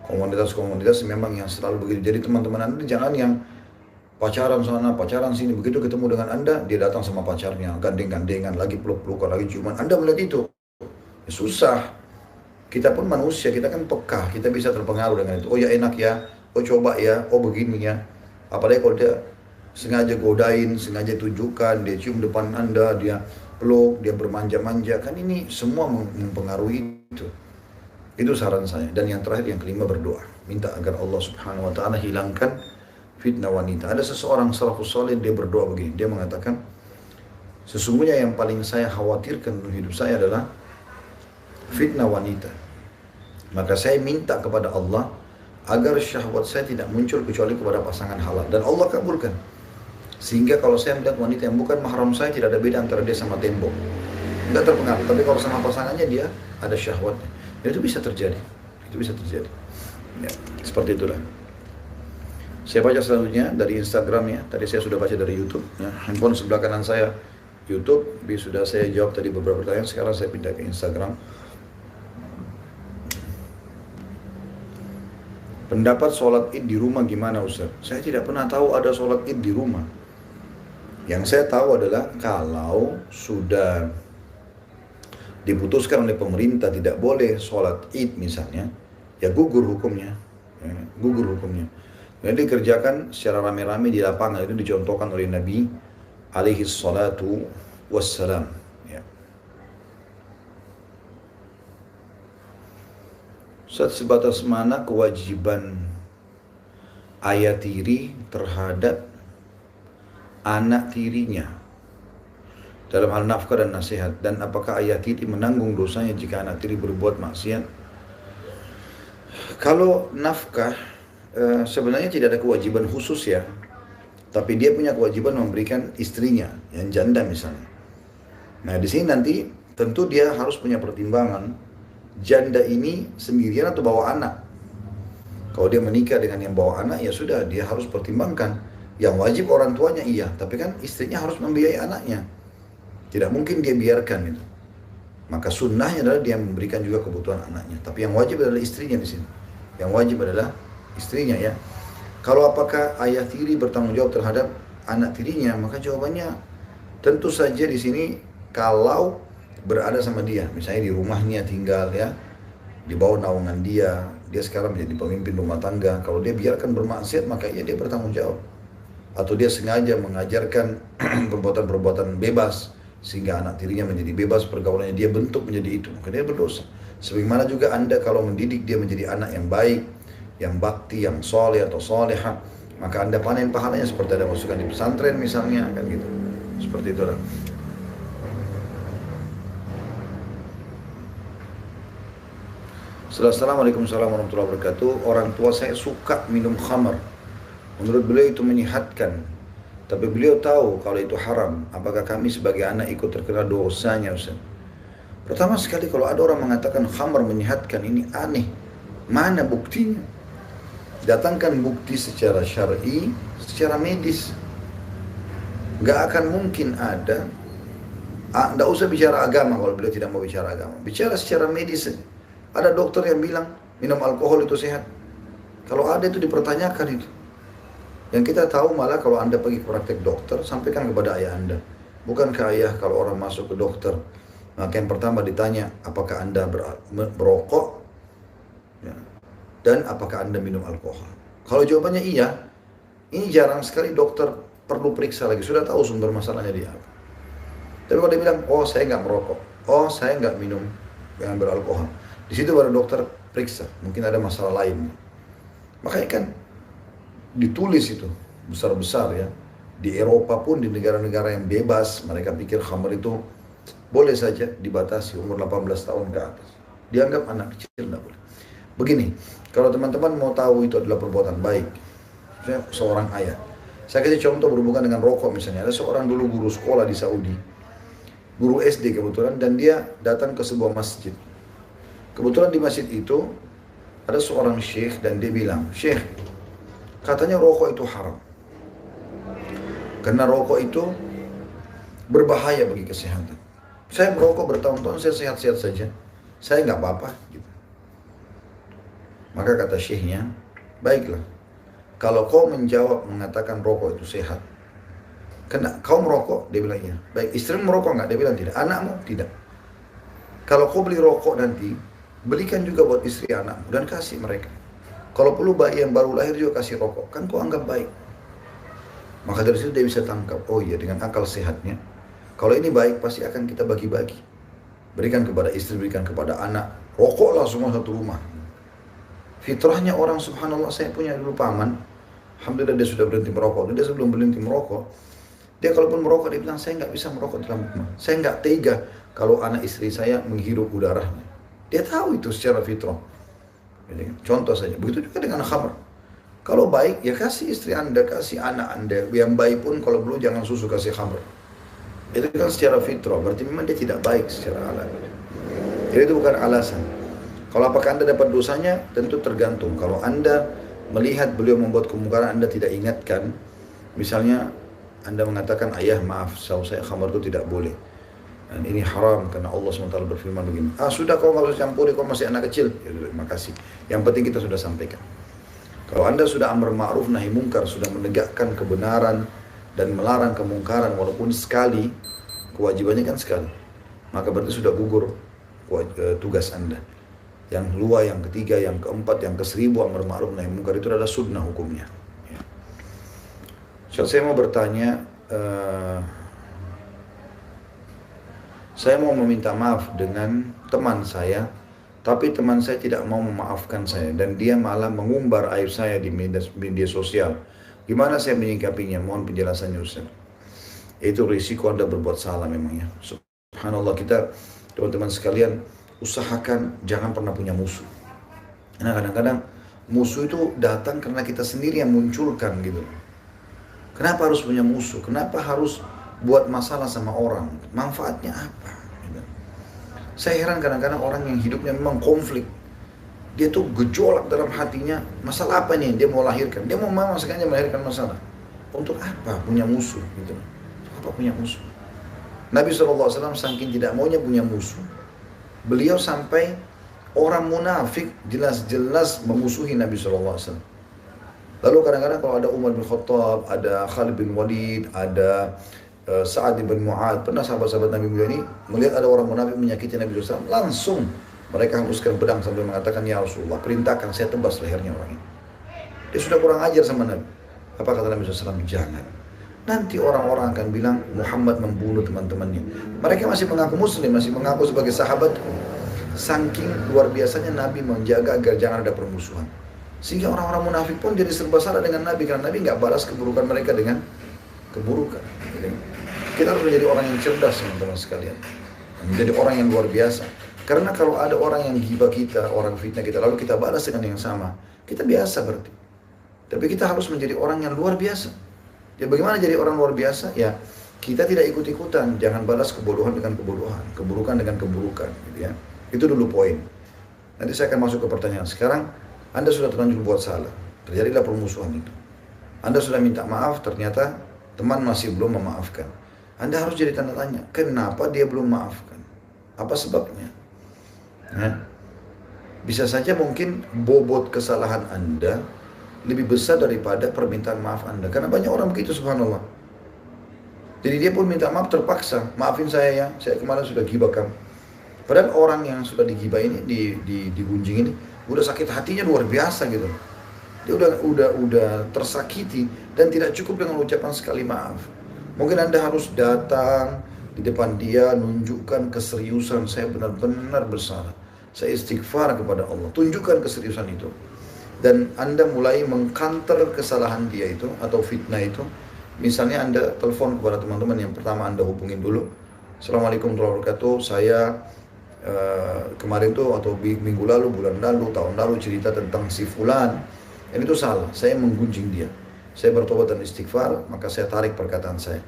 Komunitas-komunitas memang yang selalu begitu. Jadi teman-teman Anda jangan yang pacaran sana, pacaran sini. Begitu ketemu dengan Anda, dia datang sama pacarnya, gandeng-gandengan, lagi peluk-pelukan, lagi ciuman. Anda melihat itu, ya susah. Kita pun manusia, kita kan peka, kita bisa terpengaruh dengan itu. Oh ya enak ya, oh coba ya, oh begini ya. Apalagi kalau dia sengaja godain, sengaja tunjukkan, dia cium depan Anda, dia peluk, dia bermanja-manja. Kan ini semua mempengaruhi itu. Itu saran saya. Dan yang terakhir, yang kelima, berdoa. Minta agar Allah Subhanahu wa ta'ala hilangkan fitnah wanita. Ada seseorang salafus saleh, dia berdoa begini. Dia mengatakan, sesungguhnya yang paling saya khawatirkan dalam hidup saya adalah fitnah wanita. Maka saya minta kepada Allah agar syahwat saya tidak muncul kecuali kepada pasangan halal. Dan Allah kabulkan. Sehingga kalau saya melihat wanita yang bukan mahram saya, tidak ada beda antara dia sama tembok. Enggak terpengaruh. Tapi kalau sama pasangannya dia ada syahwatnya. Dan itu bisa terjadi. Itu bisa terjadi. Ya, seperti itulah. Saya baca selanjutnya dari Instagram ya. Tadi saya sudah baca dari YouTube. Ya. Handphone sebelah kanan saya YouTube. Sudah saya jawab tadi beberapa pertanyaan. Sekarang saya pindah ke Instagram. Pendapat sholat id di rumah gimana Ustaz? Saya tidak pernah tahu ada sholat id di rumah. Yang saya tahu adalah kalau sudah diputuskan oleh pemerintah tidak boleh sholat id misalnya, ya gugur hukumnya. Ya, gugur hukumnya. Dan dikerjakan secara rame-rame di lapangan. Itu dicontohkan oleh Nabi alaihi salatu wassalam. Ya. Sebatas mana kewajiban ayah tiri terhadap anak tirinya dalam hal nafkah dan nasihat, dan apakah ayah tiri menanggung dosanya jika anak tiri berbuat maksiat? Kalau nafkah sebenarnya tidak ada kewajiban khusus ya, tapi dia punya kewajiban memberikan istrinya yang janda misalnya. Nah di sini nanti tentu dia harus punya pertimbangan. Janda ini sendirian atau bawa anak. Kalau dia menikah dengan yang bawa anak, ya sudah, dia harus pertimbangkan. Yang wajib orang tuanya iya, tapi kan istrinya harus membiayai anaknya. Tidak mungkin dia biarkan itu. Maka sunnahnya adalah dia memberikan juga kebutuhan anaknya. Tapi yang wajib adalah istrinya di sini. Yang wajib adalah istrinya ya. Kalau apakah ayah tiri bertanggung jawab terhadap anak tirinya, maka jawabannya tentu saja di sini kalau berada sama dia, misalnya di rumahnya tinggal ya, di bawah naungan dia sekarang menjadi pemimpin rumah tangga. Kalau dia biarkan bermaksiat, maka dia bertanggung jawab. Atau dia sengaja mengajarkan perbuatan-perbuatan bebas sehingga anak tirinya menjadi bebas pergaulannya, dia bentuk menjadi itu, maka dia berdosa. Sebagaimana juga Anda kalau mendidik dia menjadi anak yang baik, yang bakti, yang soleh atau soleha, maka Anda panen pahalanya seperti ada masukan di pesantren misalnya, kan gitu. Seperti itu lah. Assalamualaikum warahmatullahi wabarakatuh. Orang tua saya suka minum khamar. Menurut beliau itu menyehatkan. Tapi beliau tahu kalau itu haram. Apakah kami sebagai anak ikut terkena dosanya Ustaz? Pertama sekali kalau ada orang mengatakan khamar menyehatkan, ini aneh. Mana buktinya? Datangkan bukti secara syar'i, secara medis. Gak akan mungkin ada. Nggak usah bicara agama kalau beliau tidak mau bicara agama. Bicara secara medis. Ada dokter yang bilang minum alkohol itu sehat. Kalau ada itu dipertanyakan itu. Yang kita tahu malah kalau Anda pergi ke praktek dokter, sampaikan kepada ayah Anda. Bukankah ayah kalau orang masuk ke dokter, maka yang pertama ditanya apakah Anda berokok ya, dan apakah Anda minum alkohol. Kalau jawabannya iya, ini jarang sekali dokter perlu periksa lagi. Sudah tahu sumber masalahnya dia apa. Tapi kalau dia bilang, oh saya nggak merokok, oh saya nggak minum yang beralkohol, di situ baru dokter periksa, mungkin ada masalah lain. Makanya kan ditulis itu besar-besar ya. Di Eropa pun, di negara-negara yang bebas, mereka pikir khamar itu boleh saja dibatasi umur 18 tahun ke atas. Dianggap anak kecil, tidak boleh. Begini, kalau teman-teman mau tahu itu adalah perbuatan baik, seorang ayah. Saya kasih contoh berhubungan dengan rokok misalnya. Ada seorang dulu guru sekolah di Saudi, guru SD kebetulan, dan dia datang ke sebuah masjid. Kebetulan di masjid itu ada seorang syekh dan dia bilang, Syekh, katanya rokok itu haram. Karena rokok itu berbahaya bagi kesehatan. Saya merokok bertahun-tahun, saya sehat-sehat saja. Saya nggak apa-apa. Gitu. Maka kata syekhnya, baiklah. Kalau kau menjawab mengatakan rokok itu sehat, karena kau merokok, dia bilang iya. Baik, istrimu merokok nggak? Dia bilang tidak. Anakmu? Tidak. Kalau kau beli rokok nanti, belikan juga buat istri anakmu dan kasih mereka. Kalau perlu bayi yang baru lahir juga kasih rokok. Kan kau anggap baik. Maka dari situ dia bisa tangkap. Oh iya, dengan akal sehatnya. Kalau ini baik, pasti akan kita bagi-bagi. Berikan kepada istri, berikan kepada anak. Rokoklah semua satu rumah. Fitrahnya orang, subhanallah, saya punya dulu paman. Alhamdulillah dia sudah berhenti merokok. Dia sebelum berhenti merokok, dia kalaupun merokok, dia bilang, saya nggak bisa merokok dalam rumah. Saya nggak tega kalau anak istri saya menghirup udaranya. Dia tahu itu secara fitrah. Gitu kan. Contoh saja, begitu juga dengan khamr. Kalau baik, ya kasih istri Anda, kasih anak Anda. Yang baik pun kalau perlu jangan susu, kasih khamr. Itu kan secara fitrah, berarti memang dia tidak baik secara alami. Jadi itu bukan alasan. Kalau apakah Anda dapat dosanya, tentu tergantung. Kalau Anda melihat beliau membuat kemungkaran, Anda tidak ingatkan. Misalnya, Anda mengatakan, ayah maaf, saya khamar itu tidak boleh. Dan ini haram, karena Allah SWT berfirman begini. Sudah kau nggak usah campuri, kau masih anak kecil. Ya sudah, terima kasih. Yang penting kita sudah sampaikan. Kalau Anda sudah amar ma'ruf nahi mungkar, sudah menegakkan kebenaran dan melarang kemungkaran, walaupun sekali, kewajibannya kan sekali. Maka berarti sudah gugur tugas Anda. Yang kedua, yang ketiga, yang keempat, yang ke-1000 amar ma'ruf nahi mungkar itu adalah sunnah hukumnya. Ya. So, saya mau bertanya, saya mau meminta maaf dengan teman saya, tapi teman saya tidak mau memaafkan saya dan dia malah mengumbar aib saya di media sosial. Gimana saya menyikapinya? Mohon penjelasannya Ustaz. Itu risiko Anda berbuat salah memangnya. Subhanallah, kita teman-teman sekalian usahakan jangan pernah punya musuh. Karena kadang-kadang musuh itu datang karena kita sendiri yang munculkan gitu. Kenapa harus punya musuh? Kenapa harus buat masalah sama orang? Manfaatnya apa? Gitu. Saya heran kadang-kadang orang yang hidupnya memang konflik. Dia tuh gejolak dalam hatinya. Masalah apa nih dia mau lahirkan? Dia mau sekalian melahirkan masalah. Untuk apa punya musuh? Gitu. Apa punya musuh? Nabi SAW saking tidak maunya punya musuh, beliau sampai orang munafik jelas-jelas memusuhi Nabi SAW. Lalu kadang-kadang kalau ada Umar bin Khattab, ada Khalid bin Walid, ada Sa'ad bin Mu'ad, pernah sahabat-sahabat Nabi mulia ini melihat ada orang munafik menyakiti Nabi SAW, langsung mereka hembuskan pedang sambil mengatakan, ya Rasulullah, perintahkan saya tebas lehernya orang ini. Dia sudah kurang ajar sama Nabi. Apa kata Nabi SAW? Jangan. Nanti orang-orang akan bilang Muhammad membunuh teman-temannya. Mereka masih mengaku muslim, masih mengaku sebagai sahabat. Saking luar biasanya Nabi menjaga agar jangan ada permusuhan. Sehingga orang-orang munafik pun jadi serba salah dengan Nabi, karena Nabi nggak balas keburukan mereka dengan keburukan. Jadi, kita harus menjadi orang yang cerdas, teman-teman sekalian. Menjadi orang yang luar biasa. Karena kalau ada orang yang gibah kita, orang fitnah kita, lalu kita balas dengan yang sama, kita biasa berarti. Tapi kita harus menjadi orang yang luar biasa. Ya bagaimana jadi orang luar biasa? Ya kita tidak ikut-ikutan, jangan balas kebodohan dengan kebodohan, keburukan dengan keburukan, gitu ya. Itu dulu poin. Nanti saya akan masuk ke pertanyaan. Sekarang Anda sudah terlanjur buat salah, terjadilah permusuhan itu. Anda sudah minta maaf, ternyata teman masih belum memaafkan. Anda harus jadi tanda tanya, kenapa dia belum maafkan? Apa sebabnya? Ya. Bisa saja mungkin bobot kesalahan Anda lebih besar daripada permintaan maaf Anda. Karena banyak orang begitu, subhanallah. Jadi dia pun minta maaf terpaksa. Maafin saya ya, saya kemarin sudah gibah kamu. Padahal orang yang sudah digibah ini, digunjing ini, udah sakit hatinya luar biasa gitu. Dia udah tersakiti dan tidak cukup dengan ucapan sekali maaf. Mungkin Anda harus datang di depan dia, nunjukkan keseriusan, saya benar-benar bersalah. Saya istighfar kepada Allah. Tunjukkan keseriusan itu. Dan Anda mulai mengcounter kesalahan dia itu atau fitnah itu. Misalnya Anda telepon kepada teman-teman, yang pertama Anda hubungin dulu, Assalamualaikum warahmatullahi wabarakatuh, saya kemarin tuh atau minggu lalu, bulan lalu, tahun lalu cerita tentang si fulan, dan itu salah, saya menggunjing dia, saya bertobat dan istighfar, maka saya tarik perkataan saya.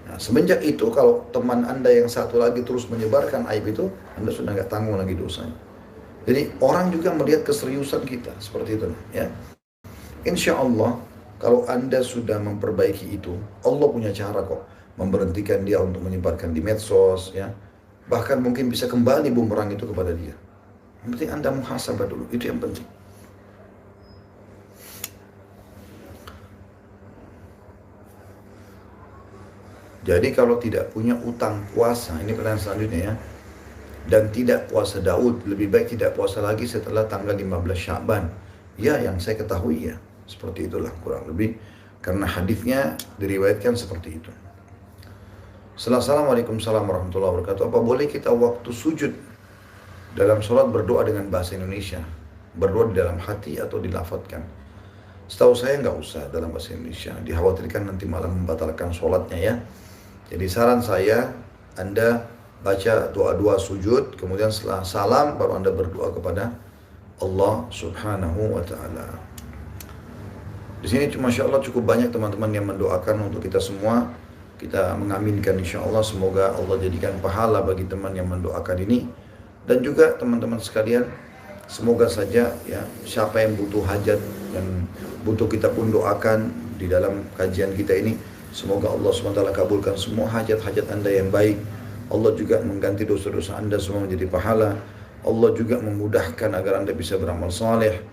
Nah, semenjak itu kalau teman Anda yang satu lagi terus menyebarkan aib itu, Anda sudah nggak tanggung lagi dosanya. Jadi orang juga melihat keseriusan kita seperti itu, ya. Insya Allah kalau Anda sudah memperbaiki itu, Allah punya cara kok memberhentikan dia untuk menyebarkan di medsos, ya. Bahkan mungkin bisa kembali bumerang itu kepada dia. Yang penting Anda muhasabah dulu, itu yang penting. Jadi kalau tidak punya utang puasa, ini pertanyaan selanjutnya ya. Dan tidak puasa Daud, lebih baik tidak puasa lagi setelah tanggal 15 Sya'ban. Ya, yang saya ketahui ya, seperti itulah kurang lebih. Karena hadisnya diriwayatkan seperti itu. Assalamualaikum warahmatullahi wabarakatuh. Apa boleh kita waktu sujud dalam sholat berdoa dengan bahasa Indonesia? Berdoa di dalam hati atau dilafadzkan? Setahu saya nggak usah dalam bahasa Indonesia. Dikhawatirkan nanti malah membatalkan sholatnya ya. Jadi saran saya, Anda baca doa-doa sujud, kemudian setelah salam baru Anda berdoa kepada Allah Subhanahu wa taala. Di sini Masya Allah cukup banyak teman-teman yang mendoakan untuk kita semua. Kita mengaminkan insya Allah, semoga Allah jadikan pahala bagi teman yang mendoakan ini. Dan juga teman-teman sekalian, semoga saja ya, siapa yang butuh hajat, yang butuh kita pun doakan di dalam kajian kita ini, semoga Allah SWT kabulkan semua hajat-hajat Anda yang baik. Allah juga mengganti dosa-dosa Anda semua menjadi pahala. Allah juga memudahkan agar Anda bisa beramal saleh,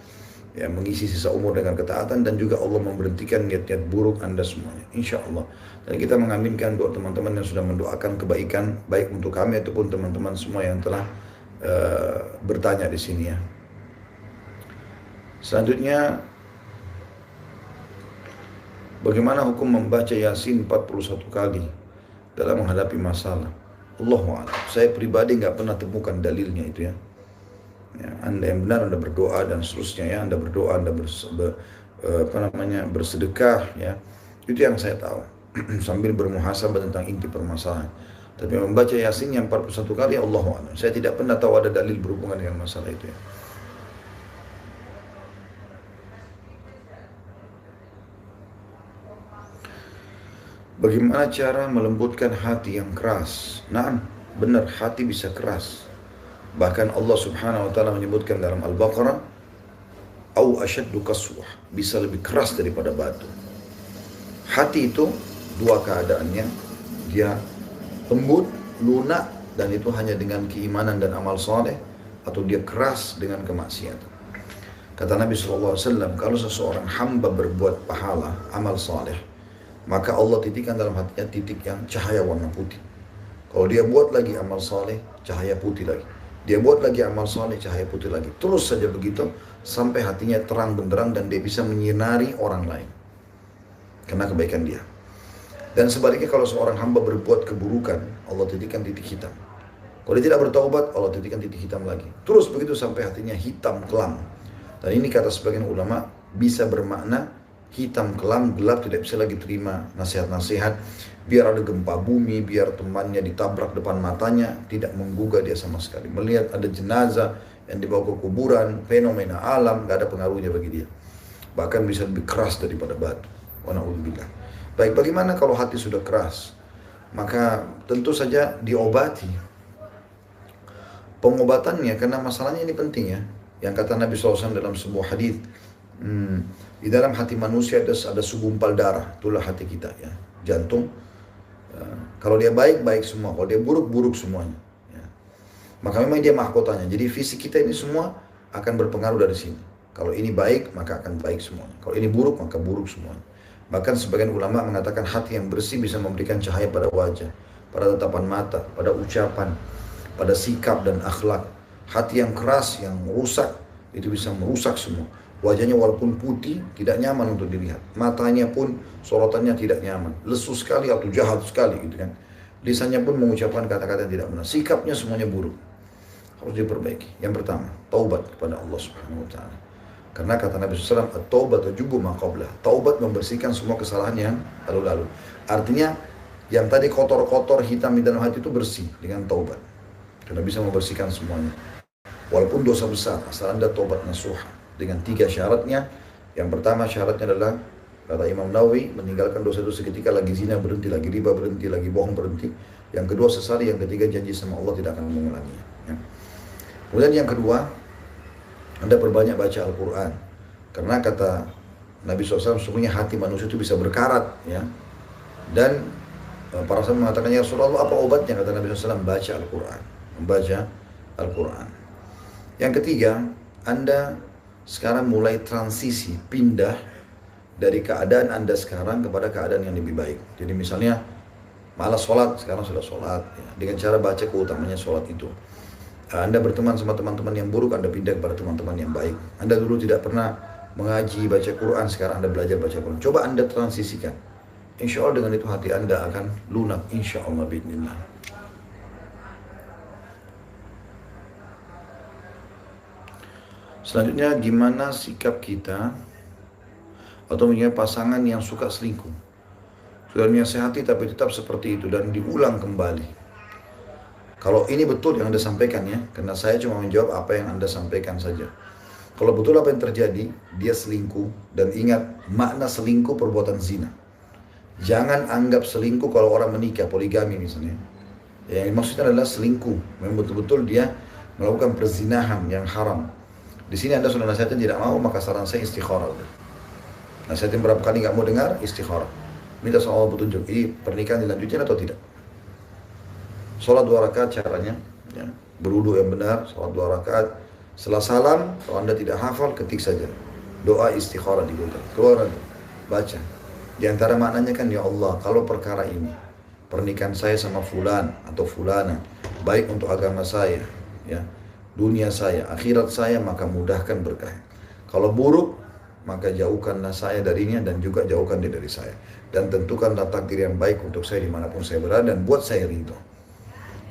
ya, mengisi sisa umur dengan ketaatan, dan juga Allah memberhentikan niat-niat buruk Anda semuanya, insya Allah. Dan kita mengaminkan doa teman-teman yang sudah mendoakan kebaikan, baik untuk kami ataupun teman-teman semua yang telah bertanya di sini ya. Selanjutnya, bagaimana hukum membaca Yasin 41 kali dalam menghadapi masalah? Allahu a'lam. Saya pribadi nggak pernah temukan dalilnya itu ya. Ya, Anda yang benar Anda berdoa dan seterusnya ya, Anda berdoa, Anda bersedekah ya. Itu yang saya tahu. Sambil bermuhasabah tentang inti permasalahan. Tapi membaca Yasin yang 41 kali, Allahu a'lam. Saya tidak pernah tahu ada dalil berhubungan dengan masalah itu ya. Bagaimana cara melembutkan hati yang keras? Nah, benar, hati bisa keras. Bahkan Allah Subhanahu wa taala menyebutkan dalam Al-Baqarah, "Au asyaddu qaswah", bisa lebih keras daripada batu. Hati itu dua keadaannya, dia lembut, lunak, dan itu hanya dengan keimanan dan amal saleh, atau dia keras dengan kemaksiatan. Kata Nabi SAW, kalau seseorang hamba berbuat pahala, amal saleh, maka Allah titikkan dalam hatinya titik yang cahaya warna putih. Kalau dia buat lagi amal saleh, cahaya putih lagi. Dia buat lagi amal saleh, cahaya putih lagi. Terus saja begitu, sampai hatinya terang benderang dan dia bisa menyinari orang lain karena kebaikan dia. Dan sebaliknya kalau seorang hamba berbuat keburukan, Allah titikkan titik hitam. Kalau dia tidak bertaubat, Allah titikkan titik hitam lagi. Terus begitu sampai hatinya hitam kelam. Dan ini kata sebagian ulama bisa bermakna hitam kelam, gelap, tidak bisa lagi terima nasihat-nasihat. Biar ada gempa bumi, biar temannya ditabrak depan matanya, tidak menggugah dia sama sekali. Melihat ada jenazah yang dibawa ke kuburan, fenomena alam, gak ada pengaruhnya bagi dia. Bahkan bisa lebih keras daripada batu. Wa na'udzubillah. Baik, bagaimana kalau hati sudah keras? Maka tentu saja diobati. Pengobatannya, karena masalahnya ini penting ya. Yang kata Nabi SAW dalam sebuah hadis, di dalam hati manusia ada segumpal darah, itulah hati kita ya, jantung. Kalau dia baik, baik semua. Kalau dia buruk, buruk semuanya. Ya. Maka memang dia mahkotanya. Jadi fisik kita ini semua akan berpengaruh dari sini. Kalau ini baik, maka akan baik semuanya. Kalau ini buruk, maka buruk semuanya. Bahkan sebagian ulama mengatakan hati yang bersih bisa memberikan cahaya pada wajah, pada tatapan mata, pada ucapan, pada sikap dan akhlak. Hati yang keras, yang rusak, itu bisa merusak semua. Wajahnya walaupun putih, tidak nyaman untuk dilihat. Matanya pun, sorotannya tidak nyaman. Lesu sekali atau jahat sekali gitu kan. Lisannya pun mengucapkan kata-kata yang tidak benar. Sikapnya semuanya buruk. Harus diperbaiki. Yang pertama, taubat kepada Allah Subhanahu wa taala. Karena kata Nabi SAW, at-taubat tajubu ma qablah. Taubat membersihkan semua kesalahan yang lalu-lalu. Artinya, yang tadi kotor-kotor hitam di dalam hati itu bersih dengan taubat. Karena bisa membersihkan semuanya. Walaupun dosa besar, asal Anda taubat nasuha. Dengan 3 syaratnya. Yang pertama syaratnya adalah, kata Imam Nawawi, meninggalkan dosa-dosa ketika lagi zina berhenti, lagi riba berhenti, lagi bohong berhenti. Yang kedua sesali, yang ketiga janji sama Allah tidak akan mengulanginya. Ya. Kemudian yang kedua, Anda perbanyak baca Al-Quran. Karena kata Nabi SAW, sesungguhnya hati manusia itu bisa berkarat. Ya. Dan para sahabat mengatakan, ya Rasulullah, apa obatnya? Kata Nabi SAW, baca Al-Quran. Membaca Al-Quran. Yang ketiga, Anda sekarang mulai transisi, pindah dari keadaan Anda sekarang kepada keadaan yang lebih baik. Jadi misalnya, malas sholat, sekarang sudah sholat. Ya. Dengan cara baca keutamanya sholat itu. Anda berteman sama teman-teman yang buruk, Anda pindah kepada teman-teman yang baik. Anda dulu tidak pernah mengaji, baca Quran, sekarang Anda belajar baca Quran. Coba Anda transisikan. Insya Allah dengan itu hati Anda akan lunak. Insya Allah bi'idznillah. Selanjutnya, gimana sikap kita atau punya pasangan yang suka selingkuh? Sudah menasihati tapi tetap seperti itu dan diulang kembali. Kalau ini betul yang Anda sampaikan ya, karena saya cuma menjawab apa yang Anda sampaikan saja. Kalau betul apa yang terjadi, dia selingkuh, dan ingat makna selingkuh perbuatan zina. Jangan anggap selingkuh kalau orang menikah, poligami misalnya. Yang maksudnya adalah selingkuh, memang betul-betul dia melakukan perzinahan yang haram. Di sini Anda sudah nasihatin tidak mau, maka saran saya istikharah. Nasihatin berapa kali nggak mau dengar, istikharah. Minta sama Allah petunjuk, ini pernikahan dilanjutin atau tidak. Sholat 2 rakaat caranya, ya. Berwudu yang benar, sholat 2 rakaat. Setelah salam, kalau Anda tidak hafal, ketik saja. Doa istikharah di Google. Keluar, baca. Di antara maknanya kan, ya Allah, kalau perkara ini, pernikahan saya sama fulan atau fulana, baik untuk agama saya, ya, dunia saya, akhirat saya, maka mudahkan berkah. Kalau buruk, maka jauhkanlah saya darinya dan juga jauhkan dia dari saya. Dan tentukanlah takdir yang baik untuk saya dimanapun saya berada dan buat saya ridho.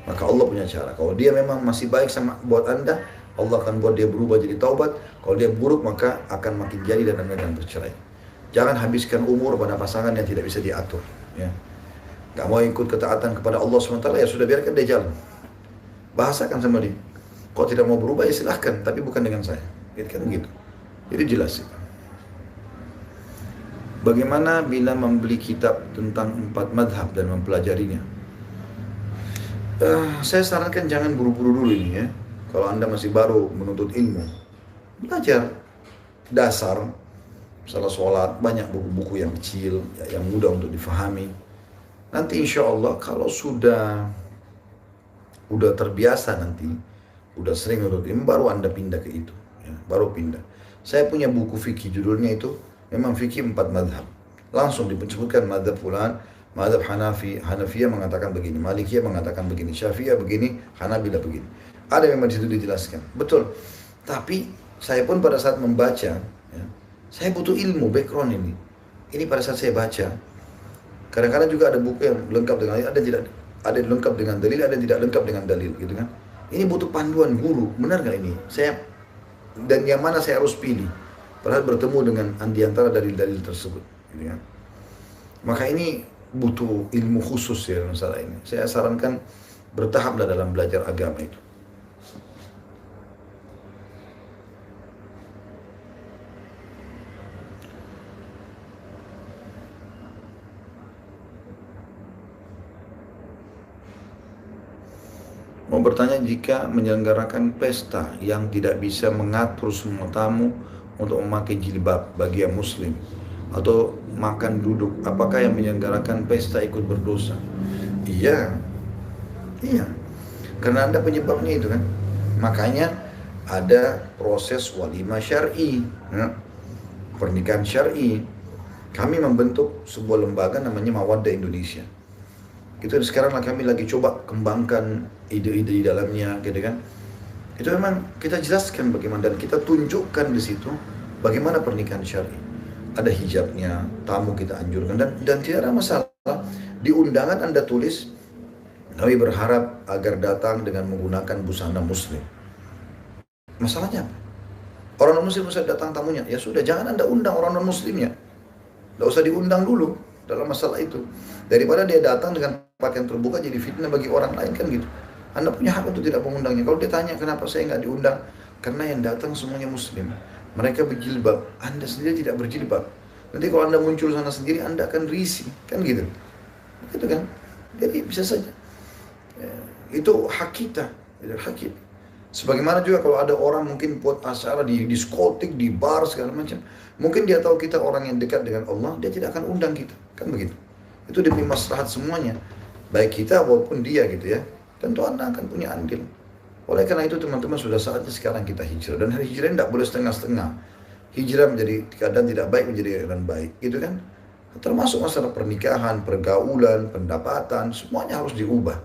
Maka Allah punya cara. Kalau dia memang masih baik sama buat Anda, Allah akan buat dia berubah jadi taubat. Kalau dia buruk, maka akan makin jadi dan Anda akan bercerai. Jangan habiskan umur pada pasangan yang tidak bisa diatur. Ya. Gak mau ikut ketaatan kepada Allah SWT, ya sudah biarkan dia jalan. Bahasakan sama dia. Kalau tidak mau berubah, ya silahkan, tapi bukan dengan saya. Gitu kan begitu. Jadi jelas. Bagaimana bila membeli kitab tentang 4 madhab dan mempelajarinya? Saya sarankan jangan buru-buru dulu ini ya. Kalau Anda masih baru menuntut ilmu, belajar dasar, misalnya sholat, banyak buku-buku yang kecil, yang mudah untuk difahami. Nanti insya Allah kalau sudah terbiasa nanti, udah sering menuntut ilmu, baru Anda pindah ke itu, ya, baru pindah. Saya punya buku fikih, judulnya itu memang fikih 4 madhab. Langsung disebutkan madhab fulan, madhab Hanafiyah mengatakan begini, Malikiyah mengatakan begini, Syafi'iyah begini, Hanabilah begini. Ada memang di situ dijelaskan, betul. Tapi saya pun pada saat membaca, ya, saya butuh ilmu, background ini. Ini pada saat saya baca, kadang-kadang juga ada buku yang lengkap dengan dalil, ada yang lengkap dengan dalil, ada yang tidak lengkap dengan dalil, gitu kan. Ini butuh panduan guru, benar nggak ini? Dan yang mana saya harus pilih? Padahal bertemu dengan di antara dalil-dalil tersebut, gitu kan. Maka ini butuh ilmu khusus ya masalah ini. Saya sarankan bertahaplah dalam belajar agama itu. Mau bertanya, jika menyelenggarakan pesta yang tidak bisa mengatur semua tamu untuk memakai jilbab bagi yang muslim atau makan duduk, apakah yang menyelenggarakan pesta ikut berdosa? Iya, karena Anda penyebabnya itu kan. Makanya ada proses walimah syar'i, ya, pernikahan syar'i. Kami membentuk sebuah lembaga namanya Mawaddah Indonesia. Itu sekarang kami lagi coba kembangkan ide-ide di dalamnya, gitu kan. Itu memang kita jelaskan bagaimana dan kita tunjukkan di situ bagaimana pernikahan syar'i. Ada hijabnya, tamu kita anjurkan dan tidak ada masalah. Di undangan Anda tulis, kami berharap agar datang dengan menggunakan busana muslim. Masalahnya apa? Orang non muslim bisa datang tamunya, ya sudah, jangan Anda undang orang non muslimnya. Tidak usah diundang dulu dalam masalah itu. Daripada dia datang dengan pakaian terbuka jadi fitnah bagi orang lain, kan gitu. Anda punya hak untuk tidak mengundangnya. Kalau dia tanya kenapa saya nggak diundang, karena yang datang semuanya muslim, mereka berjilbab, Anda sendiri tidak berjilbab. Nanti kalau Anda muncul sana sendiri, Anda akan risih, kan gitu. Gitu kan. Jadi bisa saja. Ya, itu hak kita, itu hak kita. Sebagaimana juga kalau ada orang mungkin buat acara di diskotik, di bar segala macam, mungkin dia tahu kita orang yang dekat dengan Allah, dia tidak akan undang kita, kan begitu. Itu demi maslahat semuanya, baik kita maupun dia, gitu ya. Tentu Anda akan punya andil. Oleh karena itu teman-teman, sudah saatnya sekarang kita hijrah. Dan hijrah tidak boleh setengah-setengah. Hijrah menjadi keadaan tidak baik menjadi keadaan baik, gitu kan. Termasuk masalah pernikahan, pergaulan, pendapatan, semuanya harus diubah.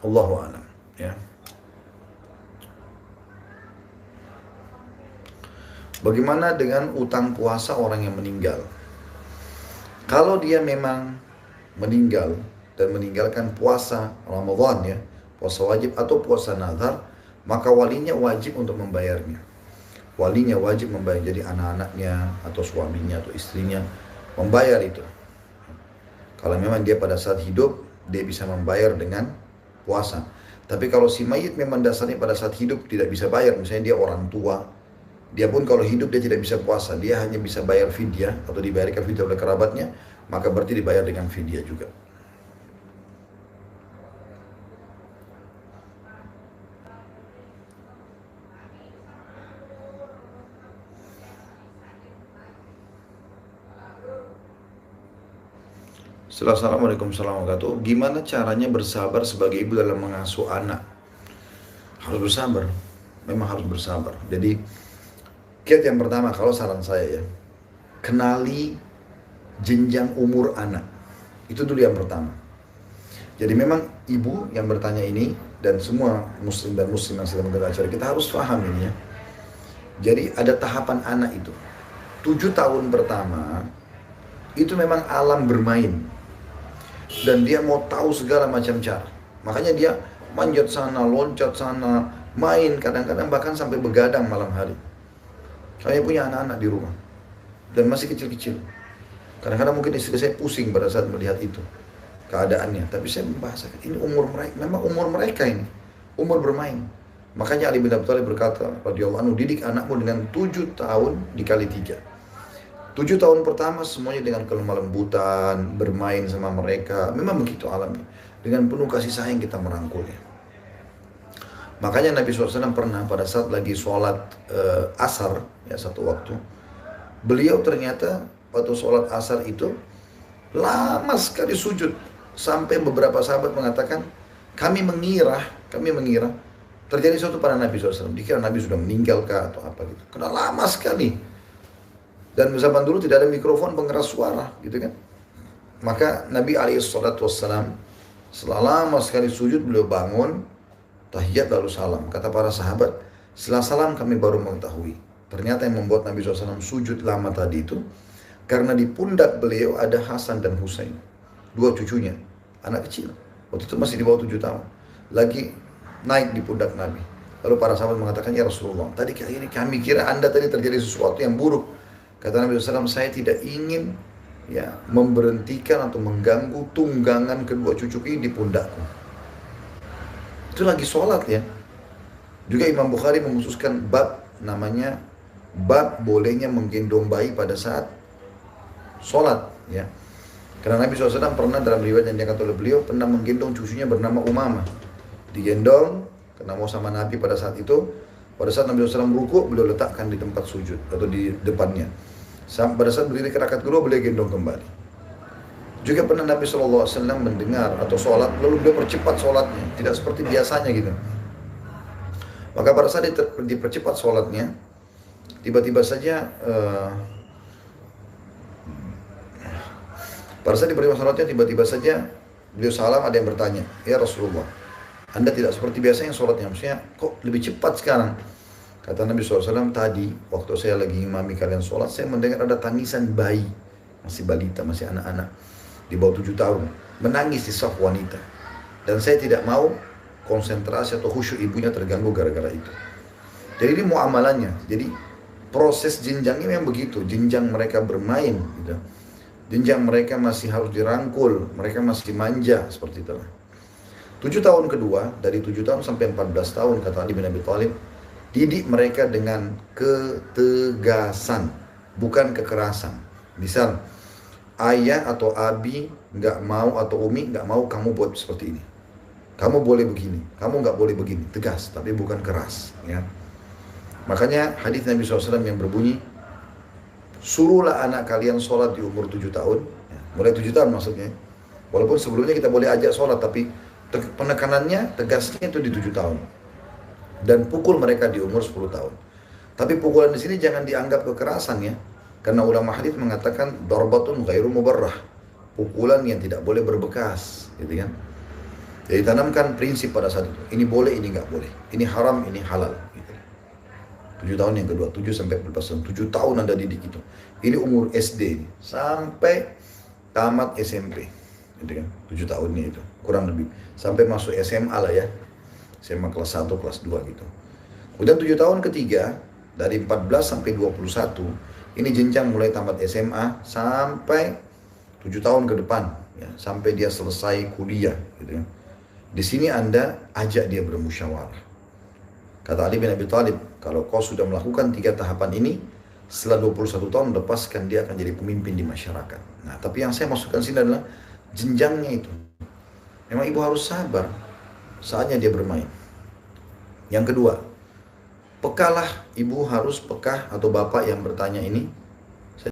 Allahu a'lam, ya. Bagaimana dengan utang puasa orang yang meninggal? Kalau dia memang meninggal dan meninggalkan puasa Ramadan, ya, puasa wajib atau puasa nazar, maka walinya wajib untuk membayarnya. Walinya wajib membayar, jadi anak-anaknya atau suaminya atau istrinya membayar itu. Kalau memang dia pada saat hidup, dia bisa membayar dengan puasa. Tapi kalau si mayit memang dasarnya pada saat hidup tidak bisa bayar, misalnya dia orang tua, Dia pun kalau hidup dia tidak bisa puasa, dia hanya bisa bayar fidyah atau dibayarkan fidyah oleh kerabatnya, maka berarti dibayar dengan fidyah juga. Assalamualaikum warahmatullahi wabarakatuh. Gimana caranya bersabar sebagai ibu dalam mengasuh anak? Harus bersabar, memang harus bersabar. Jadi, kiat yang pertama kalau saran saya ya, kenali jenjang umur anak. Itu dulu yang pertama. Jadi memang ibu yang bertanya ini dan semua muslim dan muslim yang sedang mengikuti acara kita harus paham ini ya. Jadi ada tahapan anak itu. 7 tahun pertama itu memang alam bermain. Dan dia mau tahu segala macam cara. Makanya dia manjat sana, loncat sana, main kadang-kadang bahkan sampai begadang malam hari. Saya punya anak-anak di rumah dan masih kecil-kecil. Kadang-kadang mungkin istri saya pusing pada saat melihat itu keadaannya. Tapi saya membahasakan ini umur mereka, memang umur mereka ini, umur bermain. Makanya Ali bin Abi Thalib berkata, radhiyallahu anhu, didik anakmu dengan 7 tahun dikali 3. 7 tahun pertama semuanya dengan kelemah lembutan, bermain sama mereka. Memang begitu alamnya. Dengan penuh kasih sayang kita merangkulnya. Makanya Nabi SAW pernah pada saat lagi sholat asar, ya satu waktu, beliau ternyata waktu sholat asar itu lama sekali sujud. Sampai beberapa sahabat mengatakan, kami mengira terjadi sesuatu pada Nabi SAW. Dikira Nabi sudah meninggal kah atau apa gitu. Karena lama sekali. Dan zaman dulu tidak ada mikrofon pengeras suara, gitu kan. Maka Nabi SAW setelah lama sekali sujud beliau bangun, tahiyat lalu salam. Kata para sahabat, setelah salam kami baru mengetahui. Ternyata yang membuat Nabi SAW sujud lama tadi itu, karena di pundak beliau ada Hasan dan Husain, 2 cucunya, anak kecil. Waktu itu masih di bawah 7 tahun. Lagi naik di pundak Nabi. Lalu para sahabat mengatakan, ya Rasulullah, tadi kami kira Anda tadi terjadi sesuatu yang buruk. Kata Nabi SAW, saya tidak ingin ya memberhentikan atau mengganggu tunggangan kedua cucu ini di pundakku. Itu lagi sholat ya. Juga Imam Bukhari mengkhususkan bab namanya bab bolehnya menggendong bayi pada saat sholat ya. Karena Nabi SAW pernah dalam riwayat yang diangkat oleh beliau pernah menggendong cucunya bernama Umamah. Digendong karena mau sama Nabi pada saat itu. Pada saat Nabi SAW rukuk, beliau letakkan di tempat sujud atau di depannya. Pada saat berdiri ke rakaat kedua, beliau gendong kembali. Juga pernah Nabi SAW mendengar atau sholat, lalu beliau percepat sholatnya, tidak seperti biasanya gitu. Maka pada saat dipercepat sholatnya, tiba-tiba saja tiba-tiba saja beliau salam, ada yang bertanya, ya Rasulullah, Anda tidak seperti biasanya sholatnya, maksudnya kok lebih cepat sekarang? Kata Nabi SAW, tadi waktu saya lagi imami kalian sholat, saya mendengar ada tangisan bayi, masih balita, masih anak-anak, di bawah 7 tahun, menangis di saf wanita. Dan saya tidak mau konsentrasi atau khusyuk ibunya terganggu gara-gara itu. Jadi ini muamalannya, jadi proses jenjangnya memang begitu, jenjang mereka bermain, gitu. Jenjang mereka masih harus dirangkul, mereka masih manja, seperti itu. 7 tahun kedua, dari 7 tahun sampai 14 tahun, kata Ali bin Abi Thalib, didik mereka dengan ketegasan, bukan kekerasan. Misal, ayah atau abi nggak mau atau umi nggak mau kamu buat seperti ini. Kamu boleh begini, kamu nggak boleh begini. Tegas, tapi bukan keras. Ya. Makanya hadis Nabi SAW yang berbunyi, suruhlah anak kalian sholat di umur 7 tahun. Ya, mulai 7 tahun maksudnya. Walaupun sebelumnya kita boleh ajak sholat, tapi penekanannya, tegasnya itu di 7 tahun. Dan pukul mereka di umur 10 tahun. Tapi pukulan di sini jangan dianggap kekerasan ya. Karena ulama hadis mengatakan darbatun ghairu mubarrah. Pukulan yang tidak boleh berbekas, gitu kan. Jadi tanamkan prinsip pada saat itu. Ini boleh, ini nggak boleh. Ini haram, ini halal. Gitu. 7 tahun yang kedua, 7 sampai 14 tahun. 7 tahun Anda didik itu. Ini umur SD ini, sampai tamat SMP. Gitu kan. 7 tahunnya itu, kurang lebih. Sampai masuk SMA lah ya. SMA kelas 1, kelas 2 gitu. Kemudian 7 tahun ketiga, dari 14 sampai 21, ini jenjang mulai tamat SMA sampai 7 tahun ke depan, ya, sampai dia selesai kuliah, gitu kan. Di sini Anda ajak dia bermusyawarah. Kata Ali bin Abi Thalib, kalau kau sudah melakukan 3 tahapan ini, setelah 21 tahun lepaskan, dia akan jadi pemimpin di masyarakat. Nah, tapi yang saya masukkan sini adalah jenjangnya itu. Memang ibu harus sabar saatnya dia bermain. Yang kedua, pekalah, ibu harus pekah atau bapak yang bertanya ini,